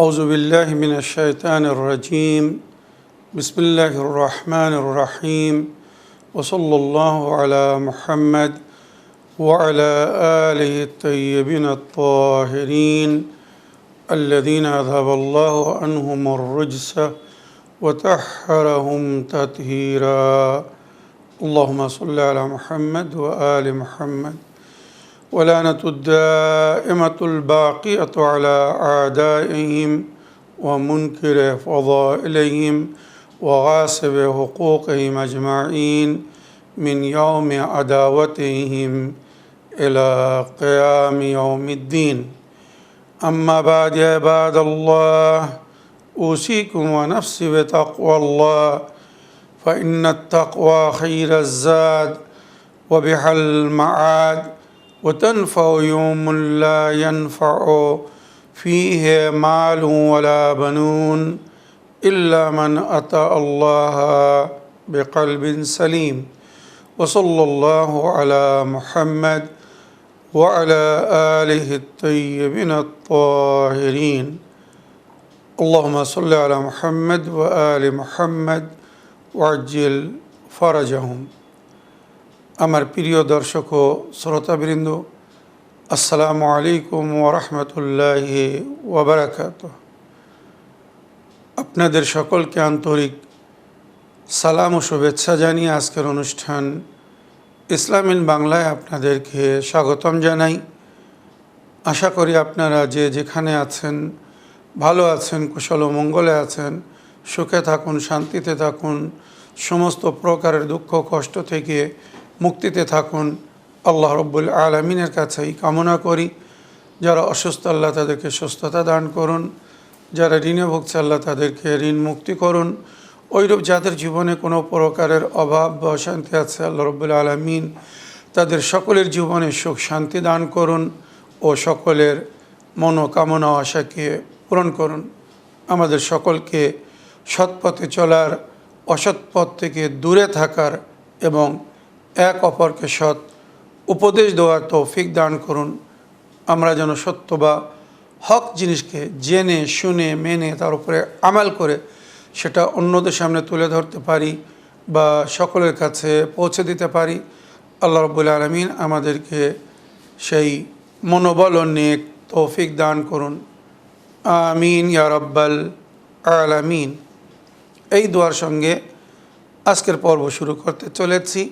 أعوذ بالله من الشيطان الرجيم بسم الله الرحمن الرحيم وصلى الله على محمد وعلى آله الطيبين الطاهرين الذين أذهب الله عنهم الرجس وطهرهم تطهيرا اللهم صل على محمد وآل محمد ولعنة الدائمة الباقية على أعدائهم ومنكر فضائلهم وغاصب حقوقهم أجمعين من يوم عداوتهم إلى قيام يوم الدين أما بعد يا عباد الله أوصيكم ونفسي بتقوى الله فإن التقوى خير الزاد وبها المعاد وتنفع يوم لا ينفع فيه مال ولا بنون إلا من أتى الله بقلب سليم وصلى الله على محمد وعلى آله الطيبين الطاهرين اللهم صل على محمد وآل محمد وعجل فرجهم আমার প্রিয় দর্শক ও শ্রোতাবৃন্দ আসসালামু আলাইকুম ওয়া রাহমাতুল্লাহি ওয়া বারাকাতুহু আপনাদের সকলকে আন্তরিক সালাম ও শুভেচ্ছা জানিয়ে আজকের অনুষ্ঠান ইসলাম ইন বাংলায় আপনাদেরকে স্বাগতম জানাই। আশা করি আপনারা যে যেখানে আছেন ভালো আছেন, কুশল ও মঙ্গলে আছেন, সুখে থাকুন, শান্তিতে থাকুন, সমস্ত প্রকারের দুঃখ কষ্ট থেকে মুক্তিতে থাকুন। আল্লাহ রব্বুল আলামিনের কাছেই কামনা করি। যারা অসুস্থ আল্লাহ তাদেরকে সুস্থতা দান করুন, যারা ঋণে ভুগছে আল্লাহ তাদেরকে ঋণ মুক্তি করুন। ওইরূপ যাদের জীবনে কোনো প্রকারের অভাব বা অশান্তি আছে আল্লাহ রব্বুল আলামিন তাদের সকলের জীবনে সুখ শান্তি দান করুন ও সকলের মনোকামনা আশাকে পূরণ করুন। আমাদের সকলকে সৎপথে চলার, অসৎ পথ থেকে দূরে থাকার এবং এক অপরকে সৎ উপদেশ দেওয়ার তৌফিক দান করুন। আমরা যেন সত্য বা হক জিনিসকে জেনে শুনে মেনে তার উপরে আমাল করে সেটা অন্যদের সামনে তুলে ধরতে পারি বা সকলের কাছে পৌঁছে দিতে পারি। আল্লাহ রাব্বুল আলামিন আমাদেরকে সেই মনোবল ও নেক তৌফিক দান করুন। আমিন ইয়া রাব্বাল আলামিন। এই দোয়ার সঙ্গে আজকের পর্ব শুরু করতে চলেছি।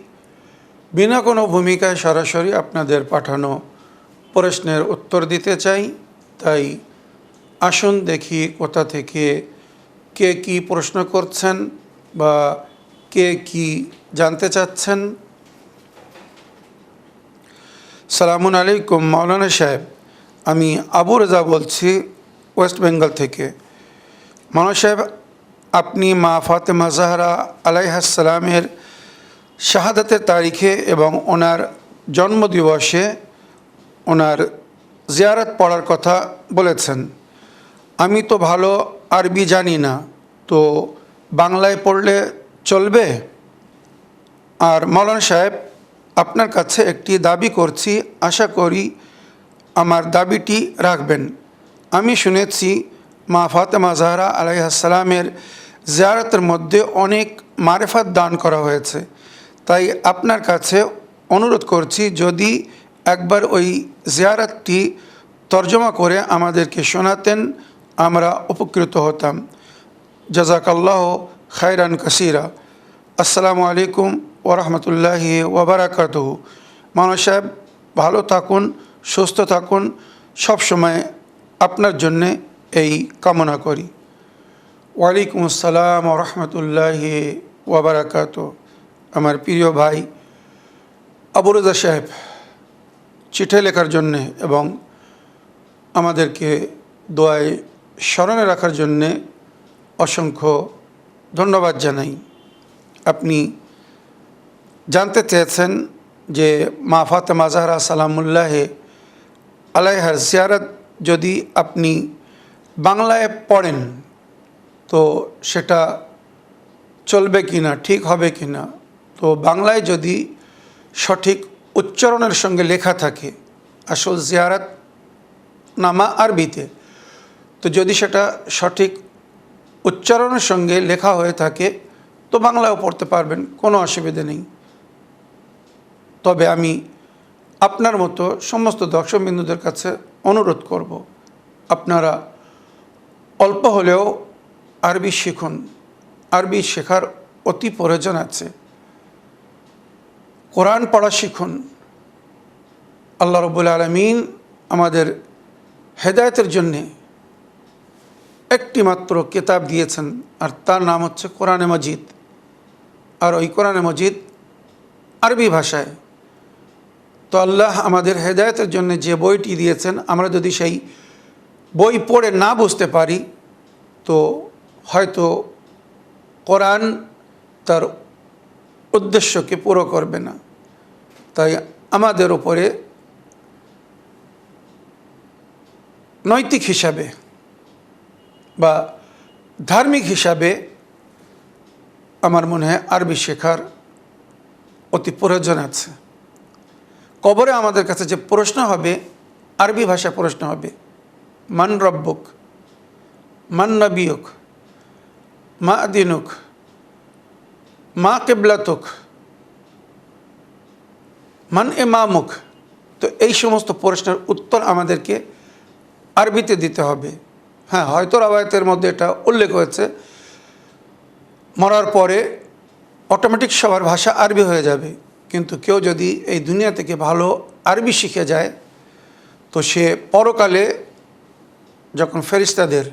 বিনা কোনো ভূমিকায় সরাসরি আপনাদের পাঠানো প্রশ্নের উত্তর দিতে চাই। তাই আসুন দেখি কোথা থেকে কে কি প্রশ্ন করছেন বা কে কি জানতে চাচ্ছেন। সালামুন আলাইকুম মাওলানা সাহেব, আমি আবু রেজা বলছি ওয়েস্ট বেঙ্গল থেকে। মাওলানা সাহেব, আপনি মা ফাতেমা জাহরা আলাইহিস সালামের শাহাদাতের তারিখে এবং ওনার জন্মদিবসে ওনার জিয়ারত পড়ার কথা বলেছেন। আমি তো ভালো আরবি জানি না, তো বাংলায় পড়লে চলবে? আর মাওলানা সাহেব, আপনার কাছে একটি দাবি করছি, আশা করি আমার দাবিটি রাখবেন। আমি শুনেছি মা ফাতেমা জাহরা আলাইহিস সালামের জিয়ারতের মধ্যে অনেক মারেফাত দান করা হয়েছে। তাই আপনার কাছে অনুরোধ করছি যদি একবার ওই জিয়ারতটি তর্জমা করে আমাদেরকে শোনাতেন আমরা উপকৃত হতাম। জাযাকাল্লাহু খায়রান কাসীরা। আসসালামু আলাইকুম ওয়া রাহমাতুল্লাহি ওয়া বারাকাতুহু। মাওলানা সাহেব ভালো থাকুন, সুস্থ থাকুন, সবসময় আপনার জন্যে এই কামনা করি। ওয়ালাইকুম আসসালাম ওয়া রাহমাতুল্লাহি ওয়া বারাকাতুহু। আমার প্রিয় ভাই আবু রেজা সাহেব, চিঠি লেখার জন্যে এবং আমাদেরকে দোয়ায় স্মরণে রাখার জন্যে অসংখ্য ধন্যবাদ জানাই। আপনি জানতে চেয়েছেন যে মা ফাতেমা জাহরা সালামুল্লাহে আলাইহার জিয়ারত যদি আপনি বাংলায় পড়েন তো সেটা চলবে কি না, ঠিক হবে কি না। তো বাংলায় যদি সঠিক উচ্চারণের সঙ্গে লেখা থাকে, আসল জিয়ারত নামা আরবিতে, তো যদি সেটা সঠিক উচ্চারণের সঙ্গে লেখা হয়ে থাকে তো বাংলাও পড়তে পারবেন, কোনো অসুবিধা নেই। তবে আমি আপনার মতো সমস্ত দর্শকবিন্দুদের কাছে অনুরোধ করব, আপনারা অল্প হলেও আরবি শিখুন। আরবি শেখার অতি প্রয়োজন আছে। কোরআন পড়া শিখুন। আল্লাহ রাব্বুল আলামিন আমাদের হেদায়েতের জন্যে একটি মাত্র কিতাব দিয়েছেন, আর তার নাম হচ্ছে কোরআনে মজিদ। আর ওই কোরআনে মজিদ আরবি ভাষায়। তো আল্লাহ আমাদের হেদায়েতের জন্য যে বইটি দিয়েছেন, আমরা যদি সেই বই পড়ে না বুঝতে পারি তো হয়তো কোরআন তার উদ্দেশ্যকে পুরো করবে না। তাই আমাদের উপরে নৈতিক হিসাবে বা ধার্মিক হিসাবে আমার মনে হয় আরবি শেখার অতি প্রয়োজন আছে। কবরে আমাদের কাছে যে প্রশ্ন হবে, আরবি ভাষায় প্রশ্ন হবে, মান রব্বুক, মান নবিয়ুক, মা দিনুক, মা কিবলাতুক, মান ইমামুক। তো এই সমস্ত প্রশ্নের উত্তর আমাদেরকে আরবিতে দিতে হবে। হ্যাঁ, হয়তো রাওয়ায়াতের মধ্যে এটা উল্লেখ হয়েছে মরার পরে অটোমেটিক সবার ভাষা আরবি হয়ে যাবে, কিন্তু কেউ যদি এই দুনিয়া থেকে ভালো আরবি শিখে যায় তো সে পরকালে যখন ফেরেশতাদের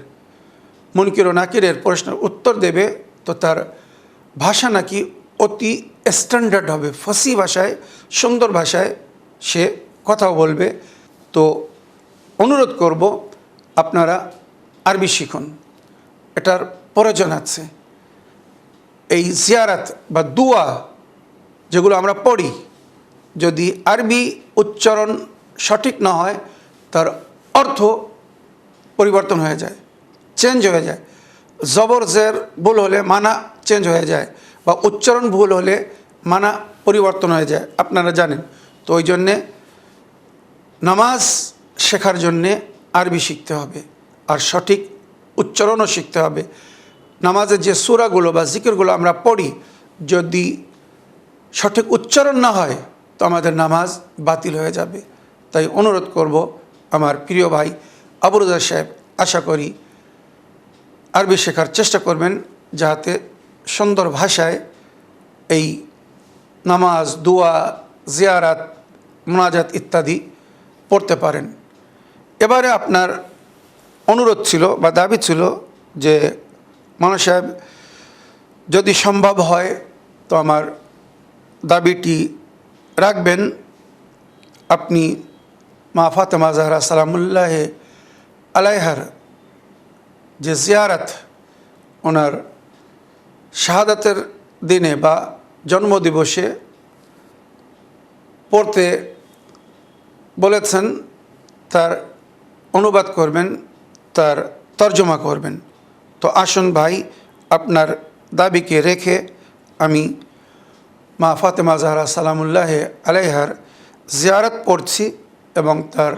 মুনকির ও নাকিরের প্রশ্নের উত্তর দেবে তো তার ভাষা নাকি অতি স্ট্যান্ডার্ড হবে, ফসি ভাষায়, সুন্দর ভাষায় সে কথাও বলবে। তো অনুরোধ করব আপনারা আরবি শিখুন, এটার প্রয়োজন আছে। এই জিয়ারাত বা দুয়া যেগুলো আমরা পড়ি, যদি আরবি উচ্চারণ সঠিক না হয় তার অর্থ পরিবর্তন হয়ে যায়, চেঞ্জ হয়ে যায়। জবর জের ভুল হলে মানা চেঞ্জ হয়ে যায়, বা উচ্চারণ ভুল হলে মানা পরিবর্তন হয়ে যায়, আপনারা জানেন। তো ওই জন্যে নামাজ শেখার জন্যে আরবি শিখতে হবে, আর সঠিক উচ্চারণও শিখতে হবে। নামাজের যে সূরাগুলো বা জিকিরগুলো আমরা পড়ি, যদি সঠিক উচ্চারণ না হয় তো আমাদের নামাজ বাতিল হয়ে যাবে। তাই অনুরোধ করব আমার প্রিয় ভাই আবু রাজা সাহেব, আশা করি আরবি শেখার চেষ্টা করবেন যাতে সুন্দর ভাষায় এই নামাজ, দোয়া, জিয়ারাত, মুনাজাত ইত্যাদি পড়তে পারেন। এবারে আপনার অনুরোধ ছিল বা দাবি ছিল যে মাওলানা সাহেব যদি সম্ভব হয় তো আমার দাবিটি রাখবেন, আপনি মা ফাতেমা জাহরা সালামুল্লাহ আলাইহার যে জিয়ারাত ওনার শাহাদাতের দিনে বা জন্মদিবসে পড়তে বলেছেন, তার অনুবাদ করবেন, তার তর্জমা করবেন। তো আসুন ভাই, আপনার দাবিকে রেখে আমি মা ফাতেমা জাহরা সালামুল্লাহ আলাইহার জিয়ারত পড়ছি এবং তার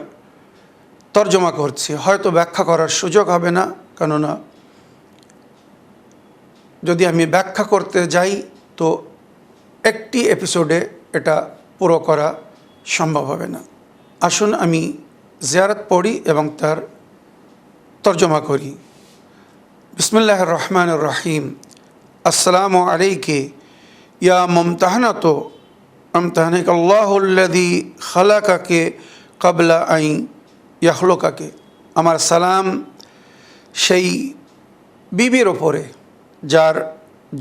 তর্জমা করছি। হয়তো ব্যাখ্যা করার সুযোগ হবে না, কেননা যদি আমি ব্যাখ্যা করতে যাই তো একটি এপিসোডে এটা পুরো করা সম্ভব হবে না। আসুন আমি জিয়ারত পড়ি এবং তার তর্জমা করি। বিসমিল্লাহির রহমানির রহিম। আসসালামু আলাইকা ইয়া মুমতাহানাতু আমতাহানাকাল্লাহুল্লাযী খালাকাকে ক্বাবলা আন ইয়াখলুকাকে। আমার সালাম সেই বিবির ওপরে যার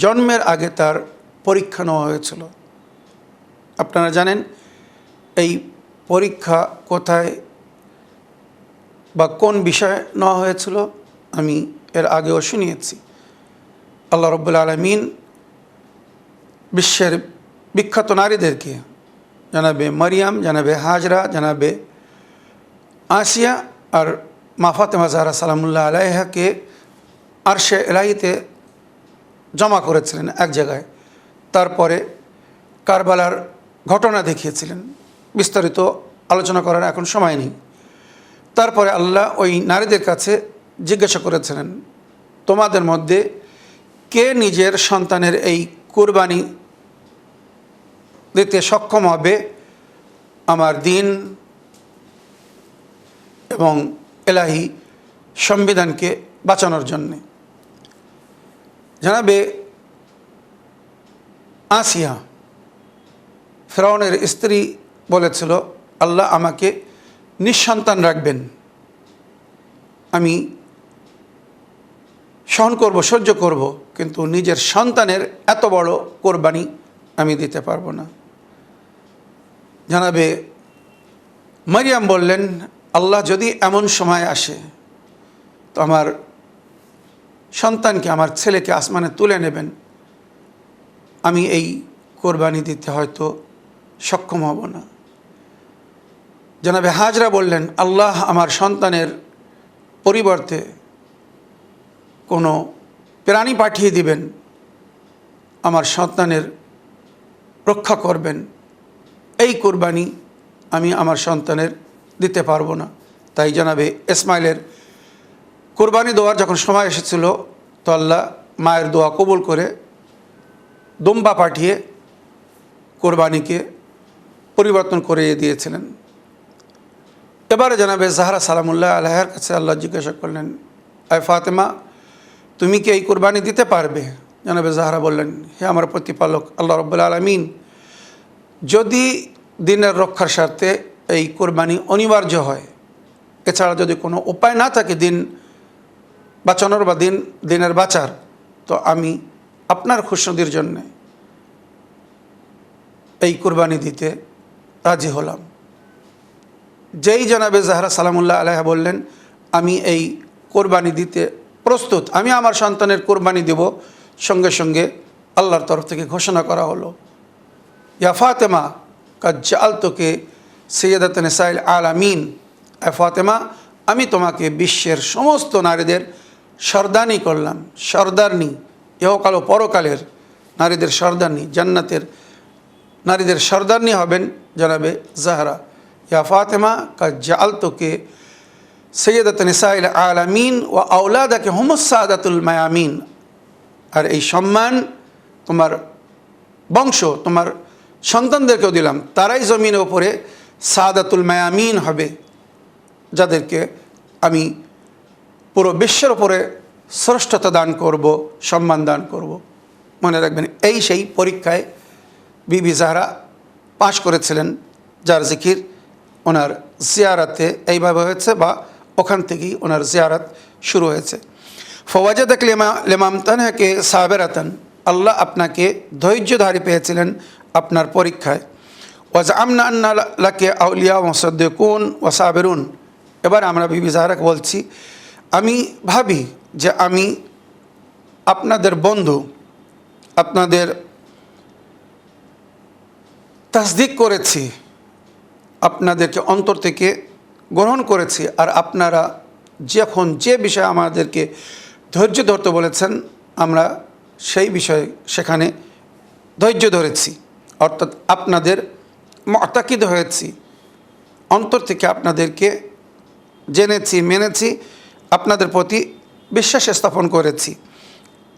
জন্মের আগে তার পরীক্ষা নেওয়া হয়েছিল। আপনারা জানেন এই পরীক্ষা কোথায় বা কোন বিষয়ে নেওয়া হয়েছিল, আমি এর আগেও শুনিয়েছি। আল্লাহ রাব্বুল আলামিন বিশ্বের বিখ্যাত নারীদেরকে, জানাবে মারিয়াম, জানাবে হাজরা, জানাবে আসিয়া আর মা ফাতেমা জাহরা সালামুল্লাহ আলাইহাকে আরশে ইলাহিতে জমা করেছিলেন এক জায়গায়। তারপরে কারবালার ঘটনা দেখিয়েছিলেন, বিস্তারিত আলোচনা করার এখন সময় নেই। তারপরে আল্লাহ ওই নারীদের কাছে জিজ্ঞাসা করেছিলেন, তোমাদের মধ্যে কে নিজের সন্তানের এই কুরবানি দিতে সক্ষম হবে আমার দিন এবং এলাহি সংবিধানকে বাঁচানোর জন্যে? জানাবে আসিয়া, ফেরাউনের স্ত্রী বলেছিল, আল্লাহ আমাকে নিঃসন্তান রাখবেন, আমি সহন করব, সহ্য করব, কিন্তু নিজের সন্তানের এত বড় কোরবানি আমি দিতে পারবো না। জানাবে মারিয়াম বললেন, আল্লাহ যদি এমন সময় আসে তো আমার সন্তানকে, আমার ছেলেকে আসমানে তুলে নেবেন, আমি এই কোরবানি দিতে হয়তো সক্ষম হব না। জানাবে হাজরা বললেন, আল্লাহ আমার সন্তানের পরিবর্তে কোনো প্রাণী পাঠিয়ে দিবেন, আমার সন্তানের রক্ষা করবেন, এই কোরবানি আমি আমার সন্তানের দিতে পারবো না। তাই জানাবে ইসমাইলের কোরবানি দেওয়ার যখন সময় এসেছিল তো আল্লাহ মায়ের দোয়া কবুল করে দুম্বা পাঠিয়ে কোরবানিকে পরিবর্তন করে দিয়েছিলেন। এবারে জানাবে জাহরা সালামুল্লাহ আলাইহার কাছে আল্লাহ জিজ্ঞাসা করলেন, আয় ফাতেমা, তুমি কি এই কোরবানি দিতে পারবে? জানাবে জাহরা বললেন, হে আমার প্রতিপালক আল্লাহ রাব্বুল আলামিন, যদি দিনের রক্ষার স্বার্থে এই কোরবানি অনিবার্য হয়, এছাড়া যদি কোনো উপায় না থাকে দিন বাঁচানোর বা দিনের বাঁচার, তো আমি আপনার খুশনদির জন্যে এই কোরবানি দিতে রাজি হলাম। যেই জানাবে জাহরা সালামুল্লাহ আলাইহা বললেন, আমি এই কোরবানি দিতে প্রস্তুত, আমি আমার সন্তানের কোরবানি দেব, সঙ্গে সঙ্গে আল্লাহর তরফ থেকে ঘোষণা করা হলো, ইয়া ফাতেমা কাদ জাআলতুকে সাইয়্যিদাতান নিসাইল আলামিন, এ ফাতেমা, আমি তোমাকে বিশ্বের সমস্ত নারীদের সর্দানি করলাম, সর্দারনি, ইহকাল ও পরকালের নারীদের সর্দারনি, জান্নাতের নারীদের সর্দারনি হবেন জানাবে জাহরা। ইয়া ফাতেমা কাদ জাআলতুকে সাইয়্যিদাতান নিসাইল আলামিন ওয়া আওলাদাকে হুমুস সাদাতুল মায়ামিন, আর এই সম্মান তোমার বংশ, তোমার সন্তানদেরকেও দিলাম, তারাই জমিনের ওপরে সাদাতুল মায়ামিন হবে, যাদেরকে আমি পুরো বিশ্বের ওপরে শ্রেষ্ঠতা দান করব, সম্মান দান করব। মনে রাখবেন, এই সেই পরীক্ষায় বিবি জাহরা পাশ করেছিলেন, যার জিকির ওনার জিয়ারাতে এইভাবে হয়েছে, বা ওখান থেকেই ওনার জিয়ারাত শুরু হয়েছে। ফওয়াজাদাক লিমামতানাকে সাবেরাতান, আল্লাহ আপনাকে ধৈর্যধারী পেয়েছিলেন আপনার পরীক্ষায়। ওয়াজআমনা আন্না লাকে আউলিয়া ওয়া সাদ্দিকুন ওয়া সাবিরুন, এবার আমরা বিবি জাহরাকে বলছি, আমি ভাবি যে আমি আপনাদের বন্ধু, আপনাদের তাসদিক করেছি, আপনাদেরকে অন্তর থেকে গ্রহণ করেছি, আর আপনারা যখন যে বিষয়ে আমাদেরকে ধৈর্য ধরতে বলেছেন আমরা সেই বিষয়ে সেখানে ধৈর্য ধরেছি, অর্থাৎ আপনাদের মুতাকিদ হয়েছি, অন্তর থেকে আপনাদেরকে জেনেছি, মেনেছি, আপনাদের প্রতি বিশ্বাস স্থাপন করেছি।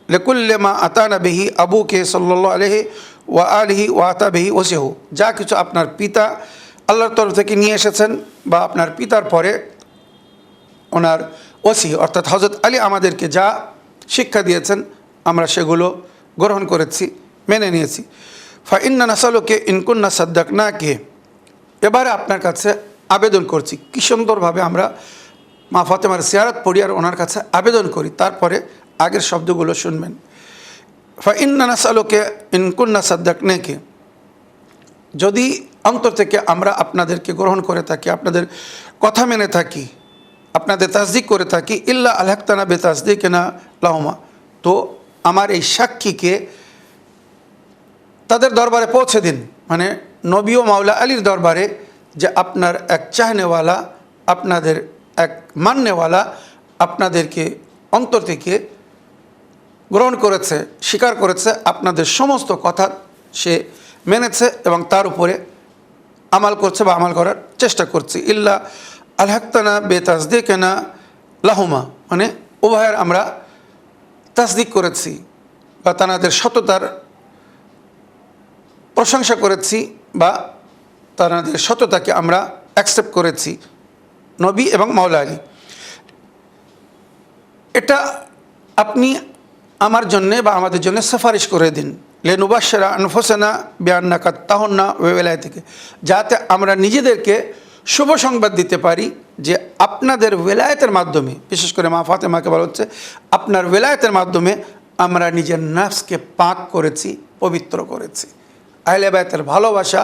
লিকুল্লি মা আতানা বিহি আবুকে সাল্লাল্লাহু আলাইহি ওয়া আলিহি ওয়া আতা বিহি ওসিহু, যা কিছু আপনার পিতা আল্লাহর তরফ থেকে নিয়ে এসেছেন, বা আপনার পিতার পরে ওনার ওসি অর্থাৎ হযরত আলী আমাদেরকে যা শিক্ষা দিয়েছেন আমরা সেগুলো গ্রহণ করেছি, মেনে নিয়েছি। ফা ইন্না নাসালুকে ইনকুন্না সাদ্দাকনাকে, এবারে আপনার কাছে আবেদন করছি। কি সুন্দরভাবে আমরা মা ফাতেমার সিয়ারত পড়ি আর ওনার কাছে আবেদন করি, তারপরে আগের শব্দগুলো শুনবেন। ফা ইন্না নাসালুকে ইনকুন্না সাদ্দাকনাকে, যদি অন্তর থেকে আমরা আপনাদেরকে গ্রহণ করে থাকি, আপনাদের কথা মেনে থাকি, আপনাদের তাসদিক করে থাকি, ইল্লা আলহাক্তানা বে তাসদিকিনা লাহুমা, তো আমার এই সাক্ষীকে তাদের দরবারে পৌঁছে দিন, মানে নবী ও মাওলা আলীর দরবারে, যে আপনার এক চাহনেওয়ালা, আপনাদের এক মাননেওয়ালা আপনাদেরকে অন্তর থেকে গ্রহণ করেছে, স্বীকার করেছে, আপনাদের সমস্ত কথা সে মেনেছে এবং তার উপরে আমাল করছে বা আমাল করার চেষ্টা করছে। ইল্লা আলহাক্তানা বে তাসদিকিনা লাহুমা, মানে উভয়ের আমরা তাসদিক করেছি বা তাদের সততার প্রশংসা করেছি বা তাদের সততাকে আমরা অ্যাকসেপ্ট করেছি, নবী এবং মাওলা আলী। এটা আপনি আমার জন্যে বা আমাদের জন্য সুপারিশ করে দিন, লেনুবাশশিরা আনফুসানা বিআন্নাকা তাহুন্না ওয়া ওয়ালায়াতিকা, যাতে আমরা নিজেদেরকে শুভ সংবাদ দিতে পারি যে আপনাদের ওয়ালায়াতের মাধ্যমে, বিশেষ করে মা ফাতেমাকে বলা হচ্ছে আপনার ওয়ালায়াতের মাধ্যমে আমরা নিজের নফসকে পাক করেছি, পবিত্র করেছি। আহলে বায়তের ভালোবাসা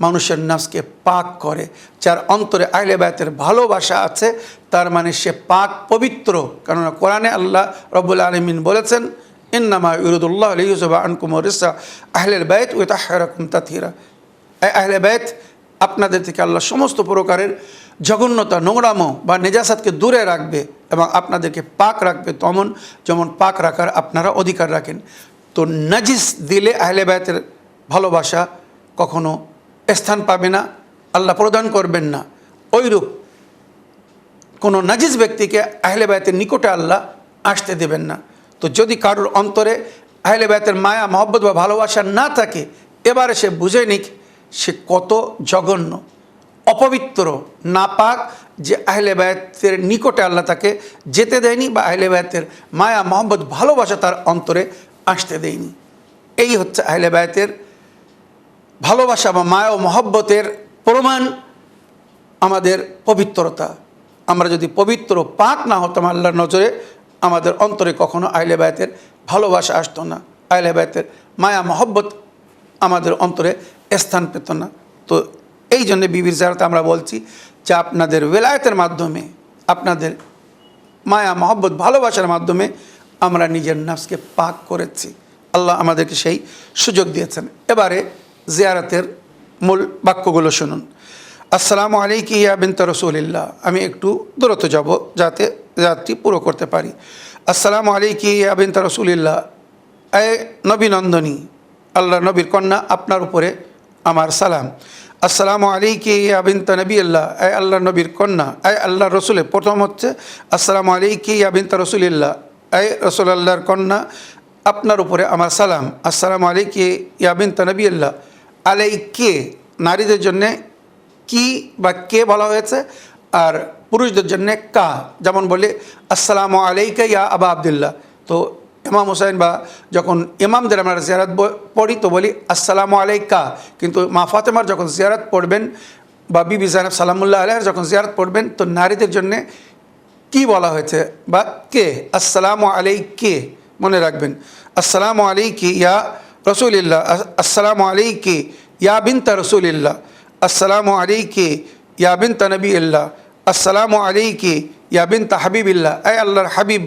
মানুষের নফসকে পাক করে। যার অন্তরে আহলে বায়তের ভালোবাসা আছে তার মানে সে পাক পবিত্র। কেননা কোরআনে আল্লাহ রব্বুল আলামিন বলেছেন, ইন্নামা ইউরিদুল্লাহু লিইয়ুযহিবা আনকুম রিজসা আহলিল বাইত ওয়া ইউতাহহিরাকুম তাতহীরা। আহলে বাইত আপনাদের থেকে আল্লাহ সমস্ত প্রকারের জঘন্যতা, নোংরামো বা নেজাসাতকে দূরে রাখবে এবং আপনাদেরকে পাক রাখবে, যেমন পাক রাখার আপনারা অধিকার রাখেন। তো নাজিস দিলে আহলে বায়তের ভালোবাসা কখনো স্থান পাবে না, আল্লাহ প্রদান করবেন না। ওইরূপ কোনো নাজিস ব্যক্তিকে আহলে বায়তের নিকটে আল্লাহ আসতে দেবেন না। তো যদি কারোর অন্তরে আহলে বায়তের মায়া, মহব্বত বা ভালোবাসা না থাকে, এবারে সে বুঝে নিক সে কত জঘন্য, অপবিত্র, নাপাক, যে আহলে বায়তের নিকটে আল্লাহ তাকে যেতে দেয়নি বা আহলে বায়তের মায়া, মহব্বত, ভালোবাসা তার অন্তরে আসতে দেয়নি। এই হচ্ছে আহলে বায়তের ভালোবাসা বা মায়া ও মহব্বতের প্রমাণ আমাদের পবিত্রতা। আমরা যদি পবিত্র পাক না হতাম আল্লাহর নজরে, আমাদের অন্তরে কখনো আহলে বায়তের ভালোবাসা আসতো না, আহলে বায়তের মায়া মহব্বত আমাদের অন্তরে স্থান পেত না। তো এই জন্যে বিবির জিয়ারতে আমরা বলছি যে আপনাদের ওয়ালায়াতের মাধ্যমে, আপনাদের মায়া মহব্বত ভালোবাসার মাধ্যমে আমরা নিজের নফসকে পাক করেছি। আল্লাহ আমাদেরকে সেই সুযোগ দিয়েছেন। এবারে জিয়ারতের মূল বাক্যগুলো শুনুন। আসসালামু আলাইকি ইয়া বিনতা রাসূলিল্লাহ। আমি একটু দূরত্ব যাব যাতে যাত্রী পুরো করতে পারি। আসসালামু আলাইকি ইয়া বিনতা রাসূলিল্লাহ। এ নবী নন্দনী, আল্লাহ নবীর কন্যা, আপনার উপরে আমার সালাম। আসসালামু আলাইকি ইয়া বিনতা নবিয়্লাহ। এ আল্লাহ নবীর কন্যা, এ আল্লাহ রসুলের প্রথম হচ্ছে আসসালামু আলাইকি ইয়া বিনতা রাসূলিল্লাহ। এ রসুল আল্লাহর কন্যা, আপনার উপরে আমার সালাম। আসসালামু আলাইকি ইয়া বিনতা নবিয়্লাহ। আলাইকে নারীদের জন্যে কি বা কে বলা হয়েছে, আর পুরুষদের জন্যে কা। যেমন বলে আসসালামু আলাইকা ইয়া আবা আবদুল্লাহ। তো ইমাম হুসাইন বা যখন ইমামদের আমরা জিয়ারত পড়ি তো বলি আসসালামু আলাইকা, কিন্তু মা ফাতেমার যখন জিয়ারত পড়বেন বা বিবি জাইনাব সালামুল্লাহ আলাইহার যখন জিয়ারত পড়বেন তো নারীদের জন্যে কি বলা হয়েছে বা কে, আসসালামু আলাইকে মনে রাখবেন। আসসালামু আলাইকি ইয়া রাসূলিল্লাহ। আসসালামু আলাইকি ইয়া বিনতা রাসূলিল্লাহ। আসসালামু আলাইকি ইয়া বিনতা নবিয়্লাহ। আসসালামু আলাইকি ইয়া বিনতা হাবিবিল্লাহ। এই আল্লাহর হাবিব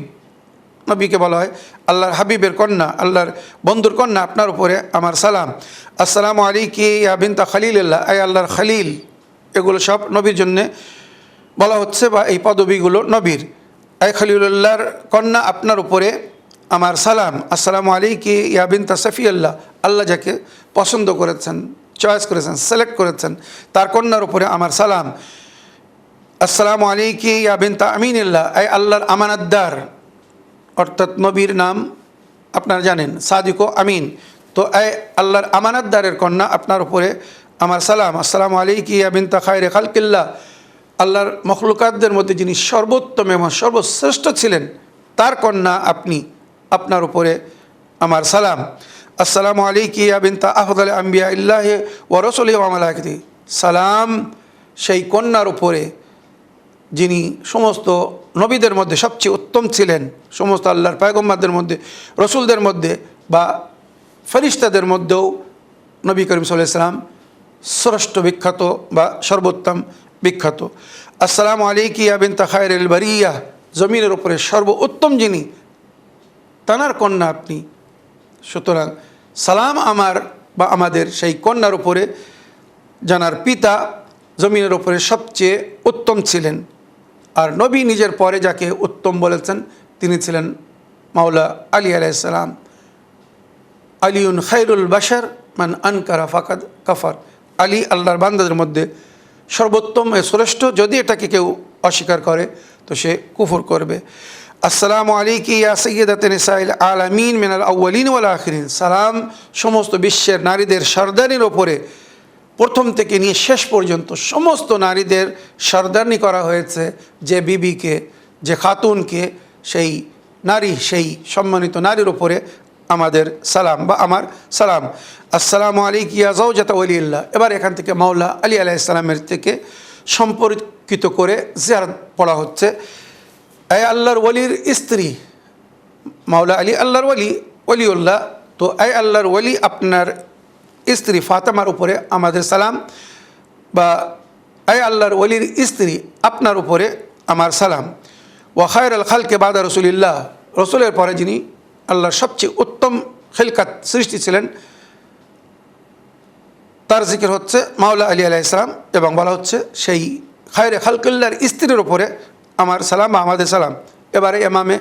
নবীকে বলা হয় আল্লাহর হাবিবের কন্যা, আল্লাহর বন্ধুর কন্যা, আপনার উপরে আমার সালাম। আসসালামু আলাইকি ইয়া বিনতা খলিলিল্লাহ। এই আল্লাহর খলিল। এগুলো সব নবীর জন্যে বলা হচ্ছে বা এই পদবীগুলো নবীর। এই খলিলুল্লাহর কন্যা, আপনার উপরে আমার সালাম। আসসালামু আলাইকি ইয়া বিনতা সফিয়াল্লাহ। আল্লাহ যাকে পছন্দ করেছেন, চয়েস করেছেন, সিলেক্ট করেছেন, তার কন্যার উপরে আমার সালাম। আসসালামু আলাইকি ইয়া বিনতা আমিনিল্লাহ। এই আল্লাহর আমানতদার, অর্থাৎ নবীর নাম আপনারা জানেন সাদিক ও আমিন। তো এই আল্লাহর আমানতদারের কন্যা, আপনার উপরে আমার সালাম। আসসালামু আলাইকি ইয়া বিনতা খায়রে খালকিল্লাহ। আল্লাহর মখলুকাতদের মধ্যে যিনি সর্বোত্তম এবং সর্বশ্রেষ্ঠ ছিলেন তার কন্যা আপনি, আপনার উপরে আমার সালাম। আসসালামু আলাইকি ইয়া বিনতা আফদাল আম্বিয়া ইল্লাহি ওয়া রাসূলিহি ওয়া মালাইকাতিহি। সালাম সেই কন্যার উপরে যিনি সমস্ত নবীদের মধ্যে সবচেয়ে উত্তম ছিলেন, সমস্ত আল্লাহর পয়গম্বরদের মধ্যে, রসুলদের মধ্যে বা ফেরেশতাদের মধ্যেও নবী করিম সাল্লাল্লাহু আলাইহি ওয়াসাল্লাম শ্রেষ্ঠ বিখ্যাত বা সর্বোত্তম বিখ্যাত। আসসালামু আলাইকি ইয়া বিনতা খায়রিল বারিয়া। জমিনের উপরে সর্বোত্তম যিনি, তানার কন্যা আপনি। সুতরাং সালাম আমার বা আমাদের সেই কন্যার উপরে, জানার পিতা জমিনের উপরে সবচেয়ে উত্তম ছিলেন। আর নবী নিজের পরে যাকে উত্তম বলেছেন তিনি ছিলেন মাওলা আলী আলাইহিস সালাম। আলিউন খায়রুল বাশার মান আনকারা ফাকাদ কাফার। আলী আল্লাহর বান্দাদের মধ্যে সর্বোত্তম শ্রেষ্ঠ, যদি এটাকে কেউ অস্বীকার করে তো সে কুফর করবে। আসসালামু আলাইকি ইয়া সাইয়্যিদাতুন নিসাইল আলামিন মিনাল আউয়ালিন ওয়াল আখিরিন। সালাম সমস্ত বিশ্বের নারীদের সর্দারির ওপরে, প্রথম থেকে নিয়ে শেষ পর্যন্ত সমস্ত নারীদের সর্দারনি করা হয়েছে যে বিবিকে, যে খাতুনকে, সেই নারী, সেই সম্মানিত নারীর ওপরে আমাদের সালাম বা আমার সালাম। আসসালামু আলাইকি ইয়া যাওজাতা ওয়ালিল্লাহ। এবার এখান থেকে মাওলা আলী আলাইহিস সালামের থেকে সম্পর্কিত করে জিয়ারত পড়া হচ্ছে। এই আল্লাহর ওলির স্ত্রী মাওলা আলী আল্লাহর ওলিউল্লাহ, তো এই আল্লাহর ওলি আপনার স্ত্রী ফাতেমার উপরে আমাদের সালাম, বা এই আল্লাহর ওলির স্ত্রী আপনার উপরে আমার সালাম। ওয়া খায়রুল খালকি বাদা রাসূলিল্লাহ, রসুলের পরে যিনি আল্লাহর সবচেয়ে উত্তম খিলকাত সৃষ্টি ছিলেন, তার জিকির হচ্ছে মাওলা আলী আলাইহিস সালাম, এবং বলা হচ্ছে সেই খায়রে খালকুল্লাহর স্ত্রীর উপরে আমার সালাম বা আমাদের সালাম। এবারে ইমামে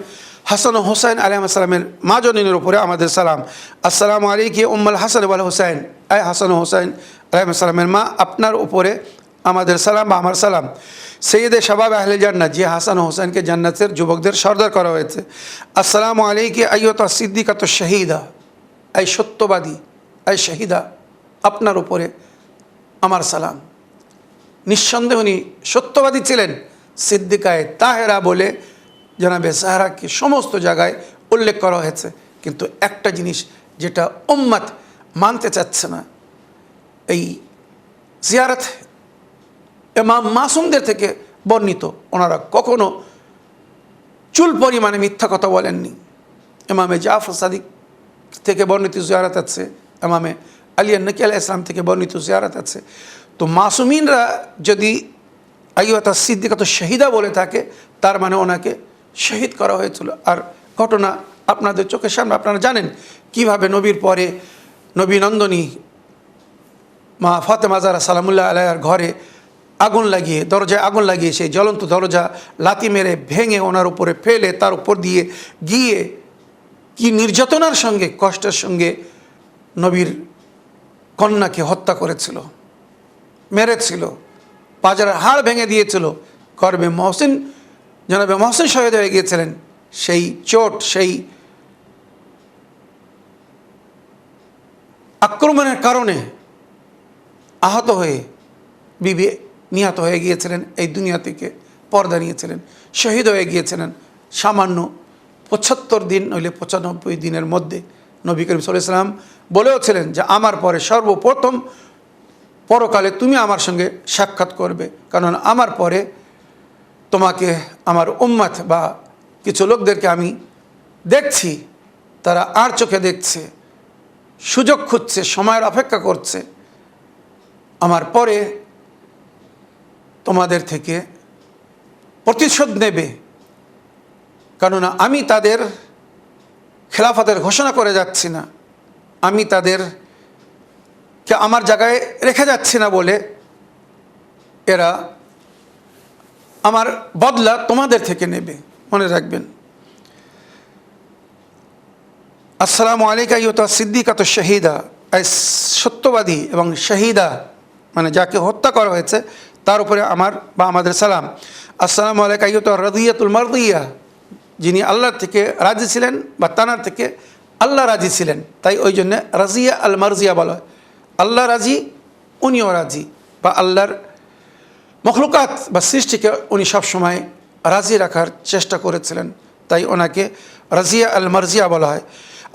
হাসান ও হোসাইন আলাইহিস সালামের মা জননীর উপরে আমাদের সালাম। আসসালামু আলাইকি উম্মুল হাসান ওয়াল হোসাইন, আই হাসান ও হোসাইন আলাইহিস সালামের মা, আপনার উপরে আমাদের সালাম বা আমার সালাম। সৈয়দে শাবাব আহলে জান্নাত, যে হাসান ও হোসেনকে জান্নাতের যুবকদের সর্দার করা হয়েছে। আসসালামু আলাইকি আইয়ুতা সিদ্দিকাতু শাহিদা, এই সত্যবাদী, এই শাহিদা, আপনার উপরে আমার সালাম। নিঃসন্দেহ উনি সত্যবাদী ছিলেন, সিদ্দিকায়ে তাহেরা বলে জনাবে সাহারাকে সমস্ত জায়গায় উল্লেখ করা হয়েছে। কিন্তু একটা জিনিস যেটা উম্মত মানতে চাচ্ছে না, এই জিয়ারত ইমাম মাসুমদের থেকে বর্ণিত, ওনারা কখনো চুল পরিমাণে মিথ্যা কথা বলেননি। ইমামে জাফর সাদিক থেকে বর্ণিত জিয়ারত আছে, ইমামে আলী নকি আলাইহিস সালাম থেকে বর্ণিত জিয়ারত আছে। তো মাসুমিনরা যদি আইয়ুতা সিদ্দিকাতু শাহিদা বলে থাকে, তার মানে ওনাকে শহীদ করা হয়েছিল। আর ঘটনা আপনাদের চোখের সামনে, আপনারা জানেন কিভাবে নবীর পরে নবী নন্দনী মা ফাতেমা জাহরা সালামুল্লাহ আলাইহার ঘরে আগুন লাগিয়ে, দরজায় আগুন লাগিয়ে, সেই জ্বলন্ত দরজা লাথি মেরে ভেঙে ওনার উপরে ফেলে তার উপর দিয়ে গিয়ে কি নির্যাতনার সঙ্গে, কষ্টের সঙ্গে নবীর কন্যাকে হত্যা করেছিল, মেরেছিল, পাজারের হাড় ভেঙে দিয়েছিল। গর্বে মহসিন, জনাবে মহসিন শহীদ হয়ে গিয়েছিলেন। সেই চোট, সেই আক্রমণের কারণে আহত হয়ে বিবি নিহত হয়ে গিয়েছিলেন, এই দুনিয়া থেকে পর্দা নিয়েছিলেন, শহীদ হয়ে গিয়েছিলেন সামান্য ৭৫ দিন নইলে ৯৫ দিনের মধ্যে। নবী করিম সাল্লাল্লাহু আলাইহি ওয়াসাল্লাম বলেওছিলেন যে আমার পরে সর্বপ্রথম পরকালে তুমি আমার সঙ্গে সাক্ষাৎ করবে, কারণ আমার পরে তোমাকে আমার উম্মত বা কিছু লোকদেরকে আমি দেখছি, তারা আর চোখে দেখছে, সুযোগ খুঁজছে, সময়ের অপেক্ষা করছে, আমার পরে তোমাদের থেকে প্রতিশোধ নেবে। কেননা আমি তাদের খেলাফতের ঘোষণা করে যাচ্ছি না, আমি তাদেরকে আমার জায়গায় রেখে যাচ্ছি না বলে এরা আমার বদলা তোমাদের থেকে নেবে, মনে রাখবেন। আসসালামু আলাইকা আইয়ুতা সিদ্দিকাতু শাহিদা, এই সত্যবাদী এবং শাহিদা মানে যাকে হত্যা করা হয়েছে তার উপরে আমার বা আমাদের সালাম। আসসালামু আলাইকা আইয়ুতা রাদিয়াতুল মারদিয়া, যিনি আল্লাহর থেকে রাজি ছিলেন বা তানার থেকে আল্লাহ রাজি ছিলেন, তাই ওই জন্যে রাজিয়া আল মারজিয়া বলা হয়। আল্লাহ রাজি, উনিও রাজি, বা আল্লাহর মখলুকাত বা সৃষ্টিকে উনি সবসময় রাজি রাখার চেষ্টা করেছিলেন, তাই ওনাকে রাজিয়া আল মারজিয়া বলা হয়।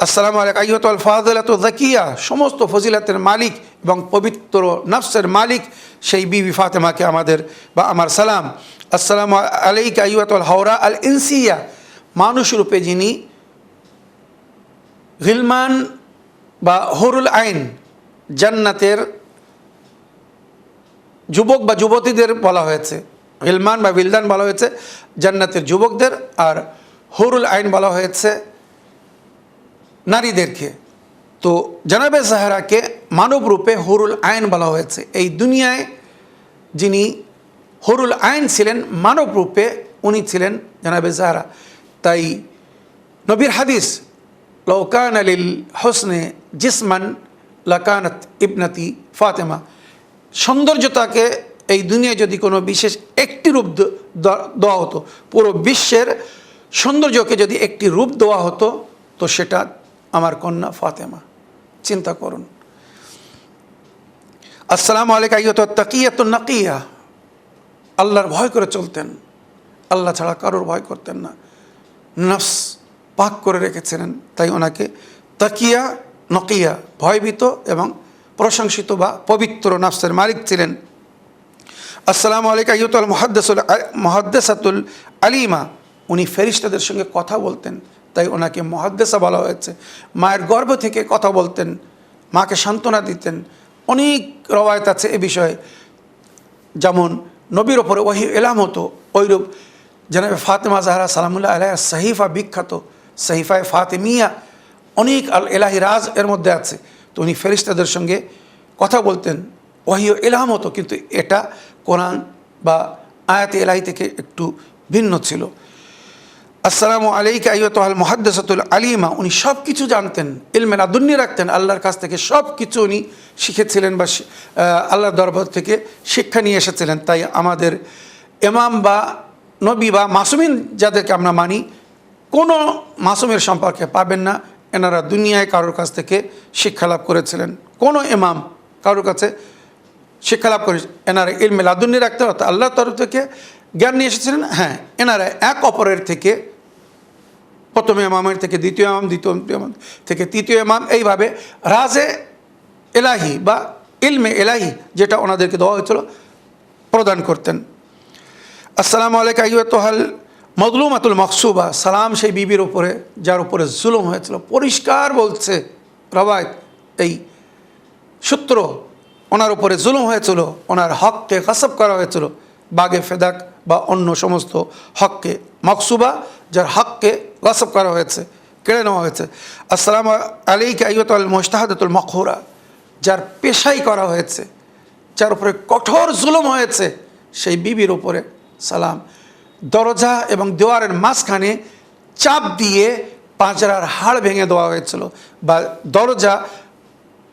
আসসালামু আলাইকা আইয়ুহাল ফাযিলাতু যাকিয়া, সমস্ত ফজিলাতের মালিক এবং পবিত্র নফসের মালিক সেই বিবি ফাতেমাকে আমাদের বা আমার সালাম। আসসালামু আলাইকা আইয়ুহাল হাওরা আল ইনসিয়া, মানুষ রূপে যিনি গিলমান বা হুরুল আইন, জান্নাতের যুবক বা যুবতীদের বলা হয়েছে, গিলমান বা বিলদান বলা হয়েছে জান্নাতের যুবকদের, আর হুরুল আইন বলা হয়েছে নারীদেরকে। তো জনাবে জাহরাকে মানব রূপে হুরুল আইন বলা হয়েছে। এই দুনিয়ায় যিনি হুরুল আইন ছিলেন মানব রূপে, উনি ছিলেন জনাবে জাহরা। তাই নবীর হাদিস, লাউ কানা লিল হুসনে জিসমান লাকানাত ইবনাতি ফাতেমা, সৌন্দর্যতাকে এই দুনিয়ায় যদি কোনো বিশেষ একটি রূপ দেওয়া হতো, পুরো বিশ্বের সৌন্দর্যকে যদি একটি রূপ দেওয়া হতো তো সেটা আমার কন্যা ফাতেমা। চিন্তা করুন। আসসালামু আলাইকা আইয়ুহাত তাকিয়াতুন নাকিয়া, আল্লাহর ভয় করে চলতেন, আল্লাহ ছাড়া কারোর ভয় করতেন না, নফস পাক করে রেখেছিলেন, তাই ওনাকে তাকিয়া নকিয়া, ভয়ভীত এবং প্রশংসিত বা পবিত্র নফসের মালিক ছিলেন। আসসালামু আলাইকা আইয়ুহাল মুহাদ্দিসাতুল আলিমা, উনি ফেরেশতাদের সঙ্গে কথা বলতেন, তাই ওনাকে মুহাদ্দিসা বলা হয়েছে। মায়ের গর্ভ থেকে কথা বলতেন, মাকে সান্ত্বনা দিতেন। অনেক রওয়ায়াত আছে এ বিষয়ে, যেমন নবীর ওপরে ওহী এলাম হতো, ওইরূপ জনাবে ফাতেমা জাহরা সালামুল্লাহ আলাইহার সাহিফা বিখ্যাত, সাহিফায়ে ফাতেমিয়া, অনেক আল এলাহি রাজ এর মধ্যে আছে। তো উনি ফেরেশতাদের সঙ্গে কথা বলতেন, ওহী এলাম হতো, কিন্তু এটা কোরআন বা আয়াতে এলাহি থেকে একটু ভিন্ন ছিল। আসসালামু আলাইকা আইয়ুহাল মুহাদ্দিসাতুল আলিমা, উনি সব কিছু জানতেন, ইলমে লাদুন্নি রাখতেন, আল্লাহর কাছ থেকে সব কিছু উনি শিখেছিলেন বা আল্লাহর দরবার থেকে শিক্ষা নিয়ে এসেছিলেন। তাই আমাদের ইমাম বা নবী বা মাসুমিন যাদেরকে আমরা মানি, কোনো মাসুমের সম্পর্কে পাবেন না এনারা দুনিয়ায় কারোর কাছ থেকে শিক্ষা লাভ করেছিলেন। কোনো ইমাম কারোর কাছে শিক্ষা লাভ করে এনারা ইলমে লাদুন্নি রাখতেন, অর্থাৎ আল্লাহর তরফ থেকে জ্ঞান নিয়ে এসেছিলেন। হ্যাঁ, এনারা এক অপরের থেকে, প্রথম ইমামের থেকে দ্বিতীয় ইমাম, দ্বিতীয় ইমাম থেকে তৃতীয় ইমাম, এইভাবে রাজে এলাহি বা ইলমে এলাহি যেটা ওনাদেরকে দেওয়া হয়েছিল প্রদান করতেন। আসসালামু আলাইকা আইয়ুহাল মাজলুমাতুল মাকসুবা, সালাম সেই বিবির উপরে যার উপরে জুলুম হয়েছিল। পরিষ্কার বলছে রওয়ায়াত, এই সূত্র, ওনার উপরে জুলুম হয়েছিল, ওনার হককে গাসব করা হয়েছিল, বাগে ফেদাক বা অন্য সমস্ত হককে, মকসুবা যার হককে গাসব করা হয়েছে, কেড়ে নেওয়া হয়েছে। আসসালামু আলাইকা আইয়ুহাল মুজতাহাদাতুল মাকহুরা, যার পেশাই করা হয়েছে, যার উপরে কঠোর জুলুম হয়েছে, সেই বিবির উপরে সালাম। দরজা এবং দেওয়ারের মাঝখানে চাপ দিয়ে পাঁজরার হাড় ভেঙে দেওয়া হয়েছিল, বা দরজা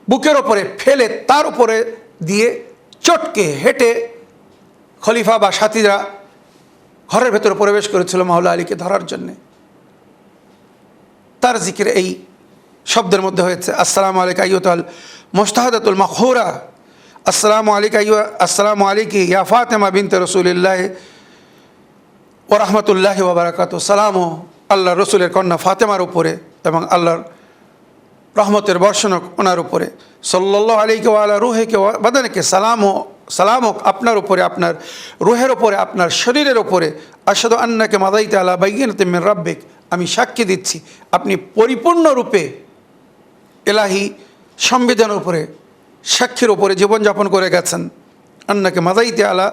বুকের ওপরে ফেলে তার উপরে দিয়ে চটকে হেঁটে খলিফা বা সাথীরা ঘরের ভেতরে প্রবেশ করেছিল মাওলা আলীকে ধরার জন্যে। তার জিকির এই শব্দের মধ্যে হয়েছে। আসসালামু আলাইকা আইয়ুহাল মুজতাহাদাতুল মাকহুরা, আসসালামু আলাইকা আসসালামু আলাইকি ইয়া ফাতেমা বিনতে রাসূলিল্লাহ ওয়া রাহমাতুল্লাহি ওয়া বারাকাতুহু, সালাম আল্লাহ রসুলের কন্যা ফাতেমার উপরে এবং আল্লাহর রহমতের বর্ষণ ওনার উপরে। সাল্লাল্লাহু আলাইহি ওয়া আলা রূহিহি ওয়া বাদানিহি, সালাম হোক আপনার উপরে, আপনার রুহের উপরে, আপনার শরীরের উপরে। আশহাদু আন্নাকা মাদাইতা আলা বাইয়িনাতিন মির রাব্বিক, আমি সাক্ষী দিচ্ছি আপনি পরিপূর্ণরূপে এলাহি সংবিধানের উপরে, সাক্ষীর উপরে জীবনযাপন করে গেছেন। আন্নাকা মাদাইতা আলা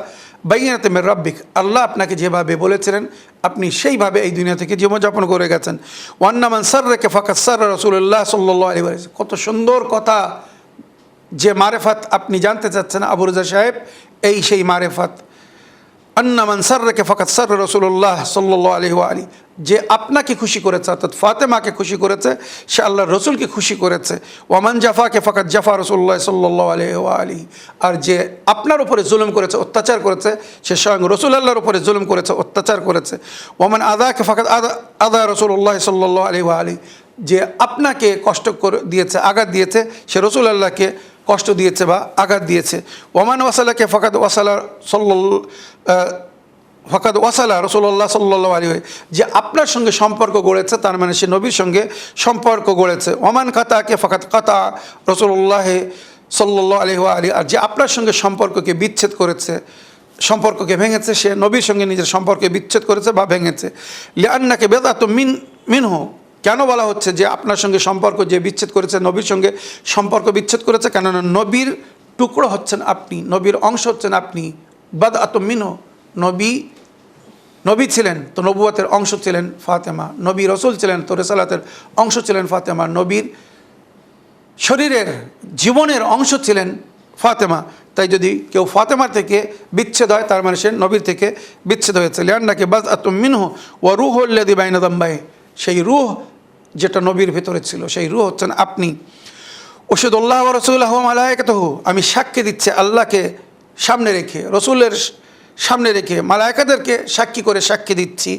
বাইয়িনাতিন মির রাব্বিক, আল্লাহ আপনাকে যেভাবে বলেছিলেন আপনি সেইভাবে এই দুনিয়া থেকে জীবনযাপন করে গেছেন। ওয়ান্না মান সাররাকা ফাকাদ সাররা রাসূলুল্লাহ সাল্লাল্লাহু আলাইহি ওয়াসাল্লাম, কত সুন্দর কথা, যে মারেফাত আপনি জানতে চাচ্ছেন আবু রাজা সাহেব, এই সেই মারেফাত। আন্না মান সাররাকা ফাকাদ সাররা রাসূলুল্লাহ সাল্লাল্লাহু আলাইহি ওয়া আলিহি, যে আপনাকে খুশি করেছে অর্থাৎ ফাতেমাকে খুশি করেছে, সে আল্লাহর রসুলকে খুশি করেছে। ওয়ামান জাফাকে ফাকাদ জাফা রাসূলুল্লাহ সাল্লাল্লাহু আলাইহি ওয়া আলিহি, আর যে আপনার উপরে জুলুম করেছে, অত্যাচার করেছে, সে স্বয়ং রসুল আল্লাহর উপরে জুলুম করেছে, অত্যাচার করেছে। ওয়ামান আদাকে ফাকাদ আদা রাসূলুল্লাহ সাল্লাল্লাহু আলাইহি ওয়া আলিহি, যে আপনাকে কষ্ট করে দিয়েছে, আঘাত দিয়েছে, সে রসুল আল্লাহকে কষ্ট দিয়েছে বা আঘাত দিয়েছে। ওমান ওয়াসালাকে ফাকাদ ওয়াসালা ফাকাদ ওয়াসালা রাসূলুল্লাহ সাল্লাল্লাহু আলাইহি, যে আপনার সঙ্গে সম্পর্ক গড়েছে, তার মানে সে নবীর সঙ্গে সম্পর্ক গড়েছে। ওমান কাতাকে ফাকাদ কাতা রাসূলুল্লাহ সাল্লাল্লাহু আলাইহি ওয়া আলিহি, আর যে আপনার সঙ্গে সম্পর্ককে বিচ্ছেদ করেছে, সম্পর্ককে ভেঙেছে, সে নবীর সঙ্গে নিজের সম্পর্কে বিচ্ছেদ করেছে বা ভেঙেছে। লিআন্নাকা বিদআতুম মিনহু, কেন বলা হচ্ছে যে আপনার সঙ্গে সম্পর্ক যে বিচ্ছেদ করেছে, নবীর সঙ্গে সম্পর্ক বিচ্ছেদ করেছে? কেননা নবীর টুকরো হচ্ছেন আপনি, নবীর অংশ হচ্ছেন আপনি। বাদআতুম মিনহু, নবী ছিলেন তো নবুয়তের অংশ ছিলেন ফাতেমা, নবী রসুল ছিলেন তো রিসালাতের অংশ ছিলেন ফাতেমা, নবীর শরীরের জীবনের অংশ ছিলেন ফাতেমা। তাই যদি কেউ ফাতেমার থেকে বিচ্ছেদ হয়, তার মানে সে নবীর থেকে বিচ্ছেদ হয়েছে। লিআন্নাকা বাদআতুম মিনহু ওয়া রূহুল্লাযী বাইনা যামবাইহি, সেই রূহ যেটা নবীর ভেতরে ছিল, সেই রূহ হচ্ছেন আপনি। আশহাদুল্লাহ ওয়া রাসূলুহু ওয়া মালায়েকাতুহু, আমি সাক্ষী দিচ্ছি আল্লাহকে সামনে রেখে, রসুলের সামনে রেখে, মালায়েকাদেরকে সাক্ষী করে সাক্ষী দিচ্ছি,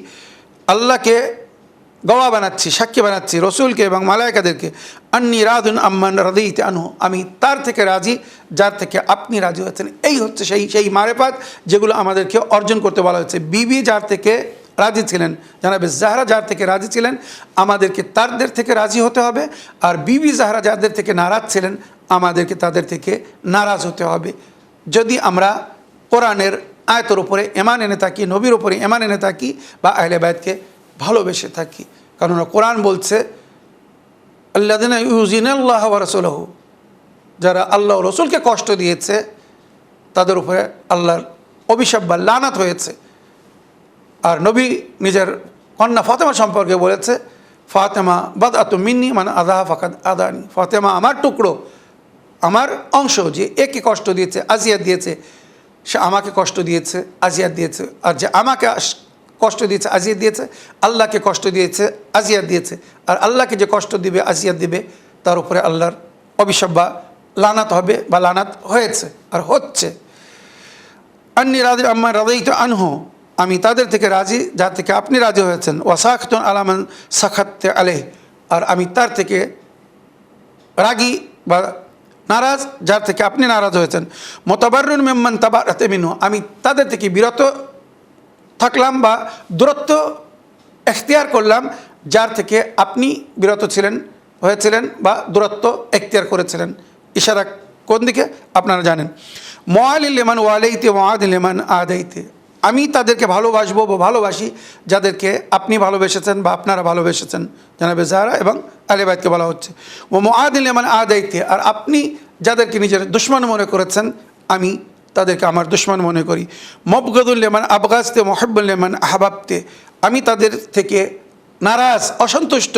আল্লাহকে গওয়া বানাচ্ছি, সাক্ষী বানাচ্ছি রসুলকে এবং মালায়েকাদেরকে, আন্নি রাদুন আম্মান রাদিতে আনহু, আমি তার থেকে রাজি যার থেকে আপনি রাজি হয়েছেন। এই হচ্ছে সেই মারেফাত যেগুলো আমাদেরকে অর্জন করতে বলা হয়েছে। বিবি যার থেকে রাজি ছিলেন, জানাবে জাহরা যার থেকে রাজি ছিলেন, আমাদেরকে তাদের থেকে রাজি হতে হবে। আর বিবি জাহরা যাদের থেকে নারাজ ছিলেন, আমাদেরকে তাদের থেকে নারাজ হতে হবে। যদি আমরা কোরআনের আয়াতের উপরে ঈমান এনে থাকি, নবীর উপরে ঈমান এনে থাকি, বা আহলে বায়তকে ভালোবেসে থাকি। কারণ কোরআন বলছে আল্লাযিনা ইউযিনুল্লাহ ওয়া রাসূলাহু, যারা আল্লাহ ও রসুলকে কষ্ট দিয়েছে তাদের উপরে আল্লাহর অভিশাপ বা লানাত হয়েছে। আর নবী নিজের কন্যা ফাতেমা সম্পর্কে বলেছে, ফাতেমা বাদআতু মিন্নি মান আযাহা ফাকাদ আদানি, ফাতেমা আমার টুকরো, আমার অংশ, যে একে কষ্ট দিয়েছে, আজিয়াত দিয়েছে, সে আমাকে কষ্ট দিয়েছে, আজিয়াত দিয়েছে। আর যে আমাকে কষ্ট দিয়েছে, আজিয়াত দিয়েছে, আল্লাহকে কষ্ট দিয়েছে, আজিয়াত দিয়েছে। আর আল্লাহকে যে কষ্ট দিবে, আজিয়াত দিবে, তার উপরে আল্লাহর অভিশাপ বা লানাত হবে বা লানাত হয়েছে আর হচ্ছে। আন্নি রাদি আম্মা রাদাইতু আনহু, আমি তাদের থেকে রাজি যার থেকে আপনি রাজি হয়েছেন। ওয়াসাখতুন আলা মান সাখাতে আলাইহ, আর আমি তার থেকে রাগী বা নারাজ যার থেকে আপনি নারাজ হয়েছেন। মুতাবাররুন মিম্মান তাবারাতে মিনহু, আমি তাদের থেকে বিরত থাকলাম বা দূরত্ব এখতিয়ার করলাম যার থেকে আপনি বিরত হয়েছিলেন বা দূরত্ব এখতিয়ার করেছিলেন। ইশারা কোন দিকে আপনারা জানেন। মুআলিল লিমান ওয়ালাইতে মুআদিল লিমান আদাইতে, আমি তাদেরকে ভালোবাসবো বা ভালোবাসি যাদেরকে আপনি ভালোবেসেছেন বা আপনারা ভালোবেসেছেন। জানাবে জাহরা এবং আহলে বায়তকে বলা হচ্ছে। ও মুআদিল লিমান আদাইতে, আর আপনি যাদেরকে নিজের দুশমন মনে করেছেন, আমি তাদেরকে আমার দুশমন মনে করি। মবগদুল লিমান আবগাজতে মুহিব্বুল লিমান আহবাবতে, আমি তাদের থেকে নারাজ, অসন্তুষ্ট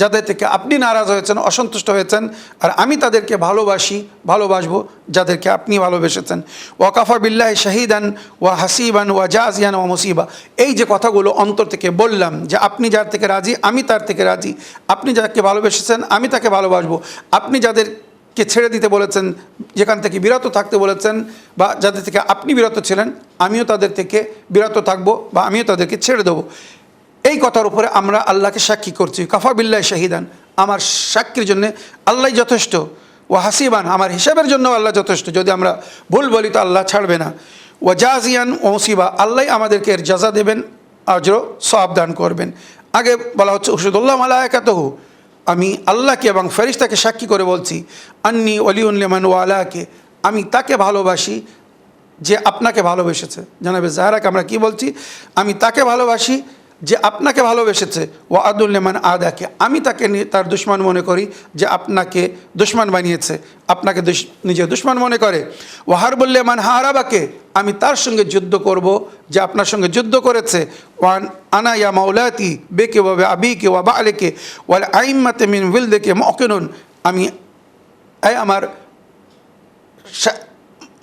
যাদের থেকে আপনি নারাজ হয়েছেন, অসন্তুষ্ট হয়েছেন। আর আমি তাদেরকে ভালোবাসবো যাদেরকে আপনি ভালোবেসেছেন। ওয়াকাফা বিল্লাহি শাহিদান ওয়া হাসিবান ওয়া জাজিয়ান ওয়া মুসিবা, এই যে কথাগুলো অন্তর থেকে বললাম, যে আপনি যার থেকে রাজি আমি তার থেকে রাজি, আপনি যাকে ভালোবেসেছেন আমি তাকে ভালোবাসবো, আপনি যাদেরকে ছেড়ে দিতে বলেছেন, যেখান থেকে বিরত থাকতে বলেছেন, বা যাদের থেকে আপনি বিরত ছিলেন, আমিও তাদের থেকে বিরত থাকবো বা আমিও তাদেরকে ছেড়ে দেবো। এই কথার উপরে আমরা আল্লাহকে সাক্ষী করছি। কাফা বিল্লাহি শাহিদান, আমার সাক্ষীর জন্য আল্লাহ যথেষ্ট। ও হাসিবান, আমার হিসাবের জন্য আল্লাহ যথেষ্ট। যদি আমরা ভুল বলি তো আল্লাহ ছাড়বে না। ও জাজিয়ান ও মুসিবা, আল্লাহ আমাদেরকে এর জাযা দেবেন, আজর সওয়াব দান করবেন। আগে বলা হচ্ছে উশহিদুল্লাহ মালায়েকাতুহু, আমি আল্লাহকে এবং ফেরেশতাকে সাক্ষী করে বলছি, আন্নি ওয়ালিউন লিমান ওয়ালাকে, আমি তাকে ভালোবাসি যে আপনাকে ভালোবেসেছে। জানাবে জাহরাকে আমরা কি বলছি, আমি তাকে ভালোবাসি যে আপনাকে ভালোবেসেছে। ওয়া আদুল লিমান আদাকে, আমি তাকে তার দুশমন মনে করি যে আপনাকে দুশমন বানিয়েছে, আপনাকে নিজের দুশমন মনে করে। ওয়া হারবুল লিমান হারাবাকে, আমি তার সঙ্গে যুদ্ধ করব যে আপনার সঙ্গে যুদ্ধ করেছে। ওয়ান আনা ইয়া মাওলাতি বেকে ওয়া আবিকে ওয়া বালেকে ওয়াল আইম্মাতে মিন ওয়ালদিকে মুকিনুন, আমি আমার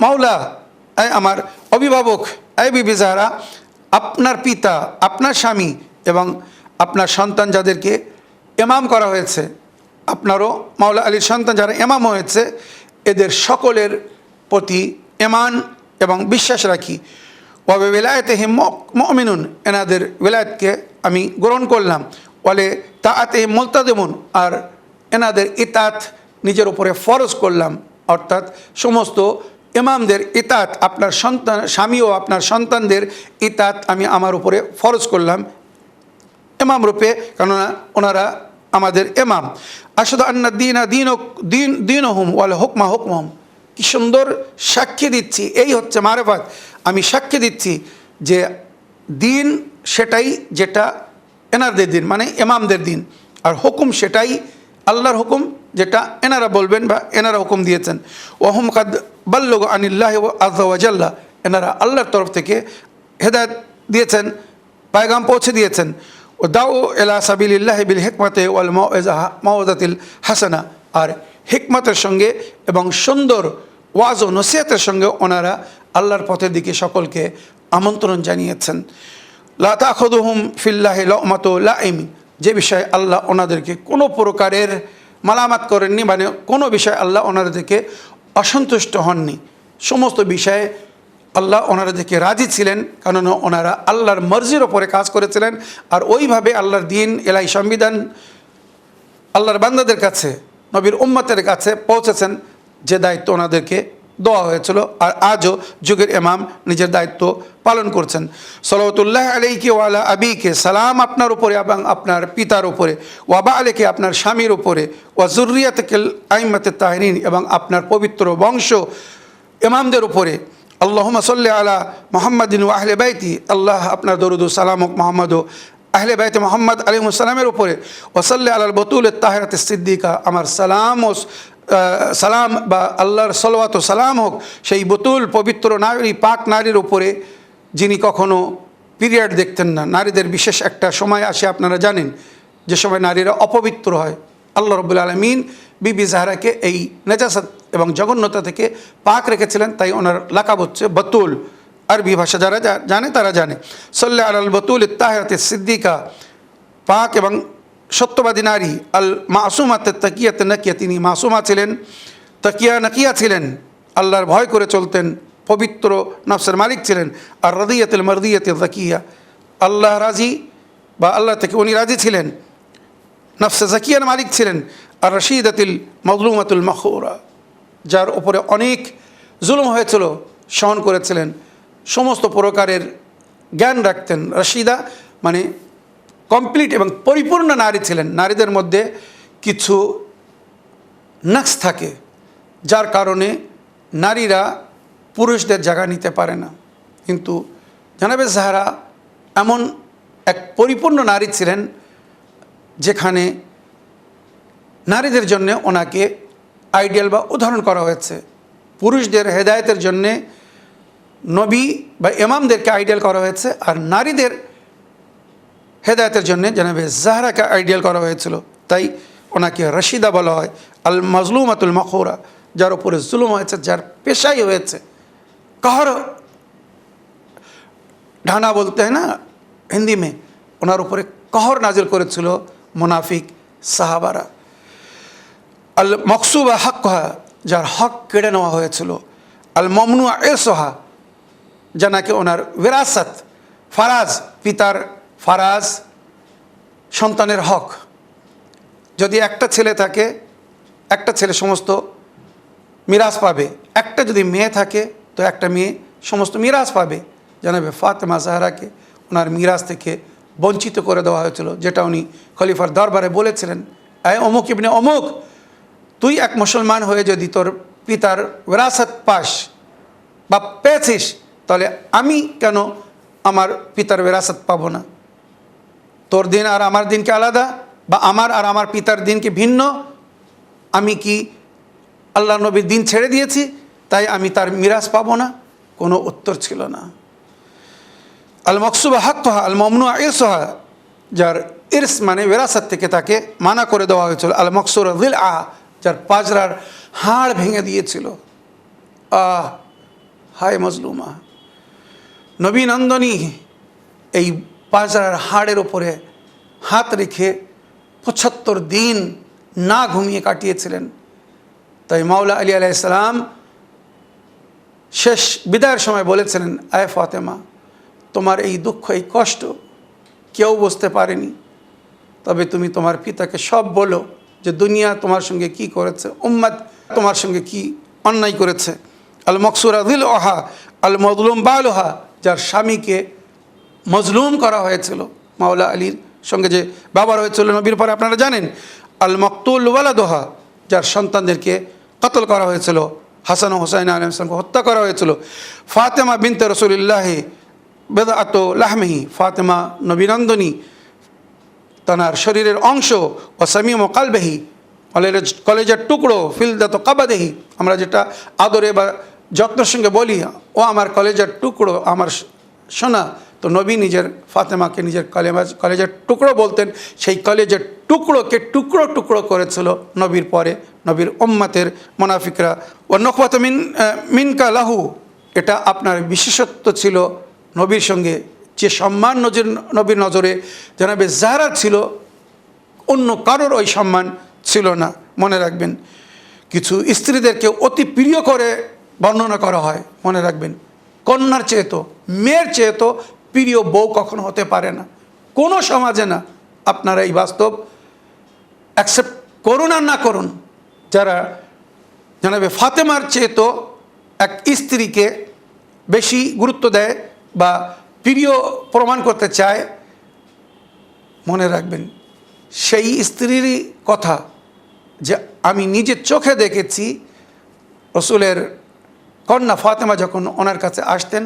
মাওলা, আমার অভিভাবক, বিবি জাহরা, আপনার পিতা, আপনার স্বামী এবং আপনার সন্তান যাদেরকে ইমাম করা হয়েছে, আপনারও মাওলা আলীর সন্তান যারা ইমাম হয়েছে, এদের সকলের প্রতি ঈমান এবং বিশ্বাস রাখি। ওয়াবে ওয়ালায়াতিহিম মুমিনুন, এনাদের ওয়ালায়াতকে আমি গ্রহণ করলাম। ওয়ালে তাআতিহিম মুলতাজিমুন, আর এনাদের ইতাত নিজের উপরে ফরজ করলাম। অর্থাৎ সমস্ত ইমামদের ইতাত, আপনার সন্তান স্বামী ও আপনার সন্তানদের ইতাত আমি আমার উপরে ফরজ করলাম ইমাম রূপে, কেননা ওনারা আমাদের ইমাম। আশহাদু আন্না দীনা দীনহুম ওয়াল হুকমা হুকমুহুম, কি সুন্দর সাক্ষী দিচ্ছি, এই হচ্ছে মারেফাত। আমি সাক্ষী দিচ্ছি যে দিন সেটাই যেটা এনাদের দিন, মানে ইমামদের দিন, আর হুকুম সেটাই আল্লাহর হুকুম যেটা এনারা বলবেন বা এনারা হুকুম দিয়েছেন। ওয়াহুম কাদ বাল্লাগু আনিল্লাহি আযজা ওয়া জাল্লা, এনারা আল্লাহর তরফ থেকে হেদায়েত দিয়েছেন, পায়গাম পৌঁছে দিয়েছেন। ও দাউ ইলা সাবিলিল্লাহি বিল হিকমাতি ওয়াল মাউযাতিল হাসানা, আর হিকমতের সঙ্গে এবং সুন্দর ওয়াজ ও নসিহতের সঙ্গে ওনারা আল্লাহর পথের দিকে সকলকে আমন্ত্রণ জানিয়েছেন। লা তাখুযুহুম ফিল্লাহি লাউমাতু লাইম, যে বিষয়ে আল্লাহ ওনাদেরকে কোনো প্রকারের মালামাত করেননি, মানে কোনো বিষয়ে আল্লাহ ওনাদেরকে অসন্তুষ্ট হননি। সমস্ত বিষয়ে আল্লাহ ওনারা দেখে রাজি ছিলেন, কারণ ওনারা আল্লাহর মর্জির ওপরে কাজ করেছিলেন। আর ওইভাবে আল্লাহর দিন, এলাই সংবিধান আল্লাহর বান্দাদের কাছে, নবীর উম্মতের কাছে পৌঁছেছেন, যে দায়িত্ব ওনাদেরকে দেওয়া হয়েছিল। আর আজও যুগের ইমাম নিজের দায়িত্ব পালন করছেন। সলাওয়াতুল্লাহ আলাইহি ওয়া আলা আবিকে, সালাম আপনার উপরে এবং আপনার পিতার উপরে, ওয়াবা আলাইকে আপনার স্বামীর উপরে, ওয়া যুররিয়াতিল আইম্মাতিত তাহরিন এবং আপনার পবিত্র বংশ ইমামদের উপরে। আল্লাহুম্মা সাল্লি আলা মুহাম্মাদিন ওয়া আহলি বাইতি, আল্লাহ আপনার দরুদ ও সালাম মুহাম্মদ ও আহলে বাইতে মুহাম্মদ আলাইহিস সালামের উপরে। ওয়া সাল্লি আলাল বাতুলত তাহিরাতিস সিদ্দিকা, আমার সালাম ও সালাম বা আল্লাহর সলাওয়াত ও সালাম হোক সেই বতুল পবিত্র নারী, পাক নারীর উপরে, যিনি কখনো পিরিয়ড দেখতেন না। নারীদের বিশেষ একটা সময় আসে, আপনারা জানেন, যে সময় নারীরা অপবিত্র হয়। আল্লাহ রাব্বুল আলামিন বিবি জাহরাকে এই নেজাসাত এবং জঘন্যতা থেকে পাক রেখেছিলেন, তাই ওনার লাকাব হচ্ছে বতুল। আরবি ভাষা যারা জানে তারা জানে। সাল্লি আলাল বাতুল তাহিরাতিস সিদ্দিকা, পাক এবং সত্যবাদী নারী, আল মাসুমাত তাকিয়াতে নাকিয়া, তিনি মাসুমা ছিলেন, তাকিয়া নাকিয়া ছিলেন, আল্লাহর ভয় করে চলতেন, পবিত্র নফসের মালিক ছিলেন। আর রাদিয়াতুল মারদিয়াতুল যাকিয়া, আল্লাহ রাজি বা আল্লাহ থেকে উনি রাজি ছিলেন, নফসে জাকিয়ার মালিক ছিলেন। আর রশিদাতুল মাজলুমাতুল মাখুরা, যার উপরে অনেক জুলুম হয়েছিল, সহন করেছিলেন, সমস্ত প্রকারের জ্ঞান রাখতেন। রশিদা মানে কমপ্লিট এবং পরিপূর্ণ নারী ছিলেন। নারীদের মধ্যে কিছু নাকস থাকে, যার কারণে নারীরা পুরুষদের জায়গা নিতে পারে না, কিন্তু জানাবে জাহরা এমন এক পরিপূর্ণ নারী ছিলেন, যেখানে নারীদের জন্য ওনাকে আইডিয়াল বা উদাহরণ করা হয়েছে। পুরুষদের হেদায়েতের জন্যে নবী বা ইমামদেরকে আইডিয়াল করা হয়েছে, আর নারীদের হেদায়েতের জন্য জানাবে জাহরাকে আইডিয়াল করা হয়েছিল। তাই ওনাকে রশিদা বলা হয়, আল মাজলুমাতুল মাখুরা, যার উপরে জুলুম হয়েছে, যার পেশাই হয়েছে कहर ढाना बोलते हैं ना हिंदी में, ওনার উপরে कहर नाजिल করেছিল মুনাফিক সাহাবারা। আল মকসুবা হকহা, যার হক কেড়ে নেওয়া হয়েছিল। আল মমনুয়া ইরসহা, যা নাকি ওনার বিরাসত, ফারাজ, পিতার ফারাজ, সন্তানের হক। যদি একটা ছেলে থাকে, একটা ছেলে সমস্ত মিরাজ পাবে, একটা যদি মেয়ে থাকে তো একটা মেয়ে সমস্ত মিরাজ পাবে। জানাবে ফাতেমা জাহরাকে ওনার মিরাজ থেকে বঞ্চিত করে দেওয়া হয়েছিল, যেটা উনি খলিফার দরবারে বলেছিলেন, এ অমুক ইবনে অমুক, তুই এক মুসলমান হয়ে যদি তোর পিতার বিরাসত পাস বা পেয়েছিস, তাহলে আমি কেন আমার পিতার বিরাসত পাবো না? তোর দিন আর আমার দিনকে আলাদা, বা আমার আর আমার পিতার দিনকে ভিন্ন? আমি কি আল্লাহ নবীর দিন ছেড়ে দিয়েছি তাই আমি তার মিরাজ পাবো না? কোনো উত্তর ছিল না। আল মকসুবা হকহা আল মমনুয়া ইরসহা, যার ইরস মানে বিরাসত থেকে তাকে মানা করে দেওয়া হয়েছিল। আল মকসুর দিল আহ, যার পাজরার হাড় ভেঙে দিয়েছিল। হায় মজলুমা, নবী নন্দনী এই পাজরার হাড়ের ওপরে হাত রেখে ৭৫ দিন না ঘুমিয়ে কাটিয়েছিলেন। তাই মাওলা আলী আলাইহিস সালাম শেষ বিদায়ের সময় বলেছিলেন, আয় ফাতেমা, তোমার এই দুঃখ, এই কষ্ট কেউ বুঝতে পারেনি, তবে তুমি তোমার পিতাকে সব বলো যে দুনিয়া তোমার সঙ্গে কি করেছে, উম্মত তোমার সঙ্গে কি অন্যায় করেছে। আল মকসুরা দিল ওহা আল মজলুম বালুহা, যার স্বামীকে মজলুম করা হয়েছিল, মাওলা আলীর সঙ্গে যে ব্যবহার হয়েছিল নবীর পরে আপনারা জানেন। আল মকতুল ওয়ালাদোহা, যার সন্তানদেরকে কতল করা হয়েছিল, হাসান ও হুসাইন আলাইহিস সালামকে হত্যা করা হয়েছিল। ফাতেমা বিনতে রাসূলুল্লাহ বিদআত লাহমিহি, ফাতেমা নবীনন্দনী, তানার শরীরের অংশ, ও সামিম কালবেহি, কলেজের টুকরো, ফিলদাত কাবাদেহি, আমরা যেটা আদরে বা যত্নের সঙ্গে বলি, ও আমার কলেজের টুকরো, আমার সোনা, তো নবী নিজের ফাতেমাকে নিজের কলেজের টুকরো বলতেন। সেই কলেজের টুকরোকে টুকরো টুকরো করেছিল নবীর পরে নবীর উম্মতের মুনাফিকরা। ও নখওয়াত মিনকা লাহু, এটা আপনার বিশেষত্ব ছিল নবীর সঙ্গে, যে সম্মান নবীর নজরে জানাবে জাহরা ছিল, অন্য কারোর ওই সম্মান ছিল না। মনে রাখবেন, কিছু স্ত্রীদেরকে অতি প্রিয় করে বর্ণনা করা হয়, মনে রাখবেন, কন্যার চেয়ে তো, মেয়ের চেয়ে তো প্রিয় বউ কখনো হতে পারে না, কোনো সমাজে না। আপনারা এই বাস্তব অ্যাকসেপ্ট করুন আর না করুন। যারা জানাবে ফাতেমার চেয়ে তো এক স্ত্রীকে বেশি গুরুত্ব দেয় বা প্রিয় প্রমাণ করতে চায়, মনে রাখবেন সেই স্ত্রীরই কথা যে আমি নিজের চোখে দেখেছি রসুলের কন্যা ফাতেমা যখন ওনার কাছে আসতেন,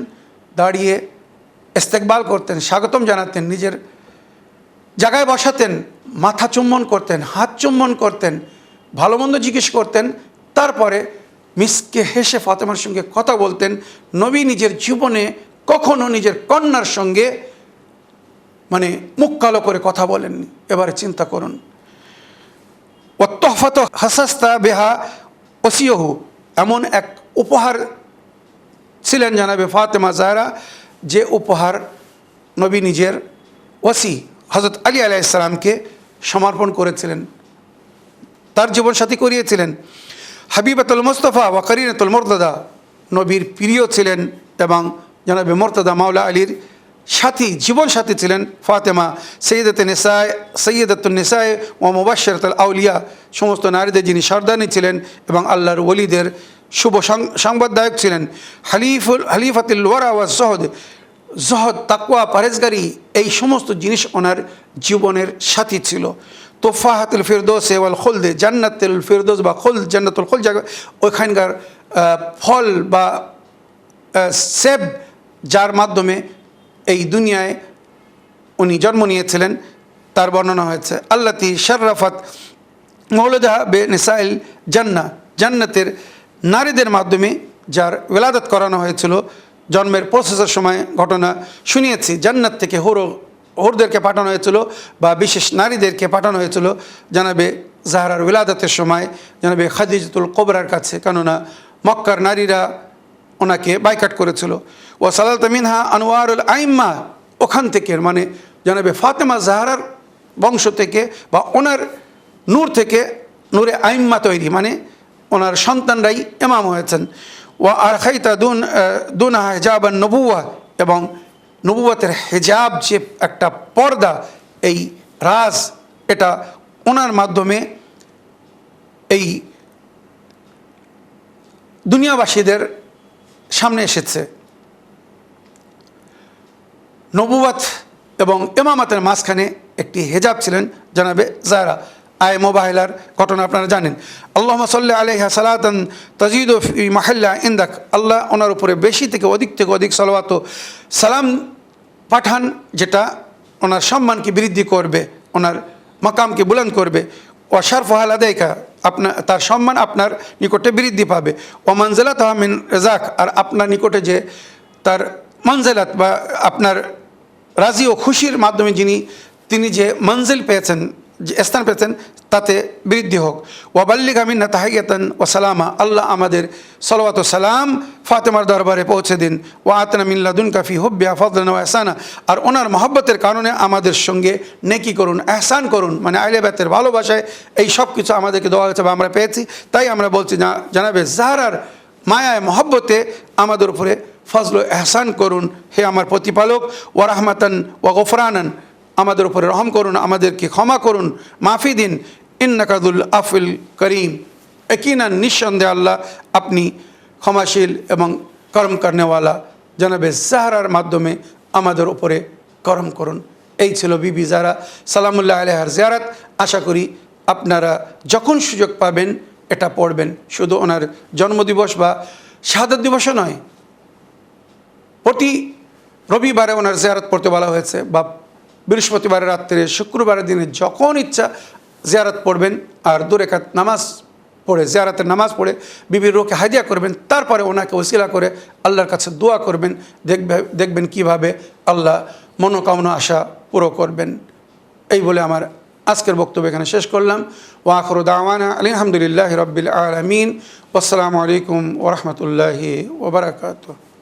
দাঁড়িয়ে ইস্তেকবাল করতেন, স্বাগতম জানাতেন, নিজের জায়গায় বসাতেন, মাথা চুম্বন করতেন, হাত চুম্বন করতেন, ভালো মন্দ জিজ্ঞেস করতেন, তারপরে মিসকে হেসে ফাতেমার সঙ্গে কথা বলতেন। নবী নিজের জীবনে কখনো নিজের কন্যার সঙ্গে মানে মুখ কালো করে কথা বলেননি। এবারে চিন্তা করুন। ওয়াত্তহফাত হাসাস্তা বেহা ওসিয়হু, এমন এক উপহার ছিলেন জানাবে ফাতেমা জাহরা, যে উপহার নবী নিজের ওসি হজরত আলী আলাইহিস সালামকে সমর্পণ করেছিলেন, তার জীবনসাথী করিয়েছিলেন। হাবিবাতুল মুস্তাফা ওয়া করিনাতুল মুরতাদা, নবীর প্রিয় ছিলেন এবং জানাবে মুরতাদা মাওলা আলীর সাথী, জীবনসাথী ছিলেন ফাতেমা। সৈয়দাতুন নিসায়ে ওয়া মুবাশশিরাতুল আউলিয়া, সমস্ত নারীদের যিনি সর্দানি ছিলেন এবং আল্লাহর ওলিদের শুভ সংবাদদায়ক ছিলেন। হালিফাতুল ওয়ারা ওয়া জহদ, তাকওয়া, পরেজগারি, এই সমস্ত জিনিস ওনার জীবনের সাথী ছিল। তোফাহাতুল ফিরদৌস ওয়াল খুলদ, জান্নাতুল ফিরদৌস বা খুলদ, জান্নাতুল খুলদ, ওইখানকার ফল বা সেব, যার মাধ্যমে এই দুনিয়ায় উনি জন্ম নিয়েছিলেন, তার বর্ণনা হয়েছে। আল্লাতি শাররাফাত মৌলাদা বে নিসাইল জান্নাহ, জান্নাতের নারীদের মাধ্যমে যার ওলাদত করানো হয়েছিল। জন্মের প্রসেসের সময় ঘটনা শুনিয়েছি, জান্নাত থেকে হুরদেরকে পাঠানো হয়েছিল বা বিশেষ নারীদেরকে পাঠানো হয়েছিল জানাবে জাহরার ওলাদতের সময় জানাবে খাদিজাতুল কুবরার কাছে, কেননা মক্কার নারীরা ওনাকে বাইকাট করেছিল। ও সালাত মিনহা আনোয়ারুল আইম্মা, ওখান থেকে মানে জানাবে ফাতেমা জাহরার বংশ থেকে বা ওনার নূর থেকে নূরে আইম্মা তৈরি, মানে ওনার সন্তানরাই ইমাম হয়েছেন। ও আর খাইতা দুনা হেজাবান নবুয়া, এবং নবুয়াতের হেজাব যে একটা পর্দা, এই রাজ, এটা ওনার মাধ্যমে এই দুনিয়াবাসীদের সামনে এসেছে। নবুয়াত এবং ইমামাতের মাঝখানে একটি হেজাব ছিলেন জানাবে জাহরা। আয় মোবাইলার ঘটনা আপনারা জানেন। আল্লাহুম্মা সাল্লি আলাইহা সালাতান তাজিদু ফি মাহাল্লা ইনদাক, আল্লাহ ওনার উপরে বেশি থেকে অধিক সালাওয়াত ও সালাম পাঠান, যেটা ওনার সম্মানকে বৃদ্ধি করবে, ওনার মাকামকে বুলন্দ করবে। ও শারফুহা লাদাইকা, তার সম্মান আপনার নিকটে বৃদ্ধি পাবে। ও মানজিলাতুহা মিন রিজাক, আর আপনার নিকটে যে তার মঞ্জিলাত বা আপনার রাজি ও খুশির মাধ্যমে তিনি যে মঞ্জিল পেয়েছেন, যে স্থান পেয়েছেন, তাতে বৃদ্ধি হোক। ওয়াবাল্লিগা মিন্না তাহিয়াতান ওয়া সালামা, আল্লাহ আমাদের সালাওয়াত ও সালাম ফাতেমার দরবারে পৌঁছে দিন। ওয়া আতনা মিন লাদুনকা ফি হুব্বিহা ফাদলান ওয়া ইহসানা, আর ওনার মহব্বতের কারণে আমাদের সঙ্গে নেকি করুন, এহসান করুন, মানে আহলে বাইতের ভালোবাসায় এই সব কিছু আমাদেরকে দেওয়া হয়েছে বা আমরা পেয়েছি। তাই আমরা বলছি জানাবে জাহরার মায়ায় মহব্বতে আমাদের উপরে ফজল এহসান করুন হে আমার প্রতিপালক। ওয়া রাহমাতান ওয়া গফরানান, আমাদের উপরে রহম করুন, আমাদেরকে ক্ষমা করুন, মাফি দিন। ইন্নাকা যুল আফুল করিম, ইয়াকিনান নিঃসন্দেহে আল্লাহ আপনি ক্ষমাশীল এবং করম করনেওয়ালা। জানাবে জাহরার মাধ্যমে আমাদের উপরে করম করুন। এই ছিল বিবি জাহরা সালামুল্লাহ আলাইহার জিয়ারত। আশা করি আপনারা যখন সুযোগ পাবেন এটা পড়বেন। শুধু ওনার জন্মদিবস বা শাহাদাত দিবসও নয়, প্রতি রবিবারে ওনার জিয়ারত পড়তে বলা হয়েছে, বা বৃহস্পতিবারের রাত্রে, শুক্রবারের দিনে যখন ইচ্ছা জিয়ারত পড়বেন। আর 2 রাকাত নামাজ পড়ে, জিয়ারতের নামাজ পড়ে বিবির রুহকে হাদিয়া করবেন। তারপরে ওনাকে ওসিলা করে আল্লাহর কাছে দোয়া করবেন। দেখবেন কিভাবে আল্লাহ মনোকামনা আশা পুরো করবেন। এই বলে আমার আজকের বক্তব্য এখানে শেষ করলাম। ওয়া আখিরু দাওয়ানা আলহামদুলিল্লাহি রাব্বিল আলামিন। আসসালামু আলাইকুম ওয়া রাহমাতুল্লাহি ওয়া বারাকাতুহু।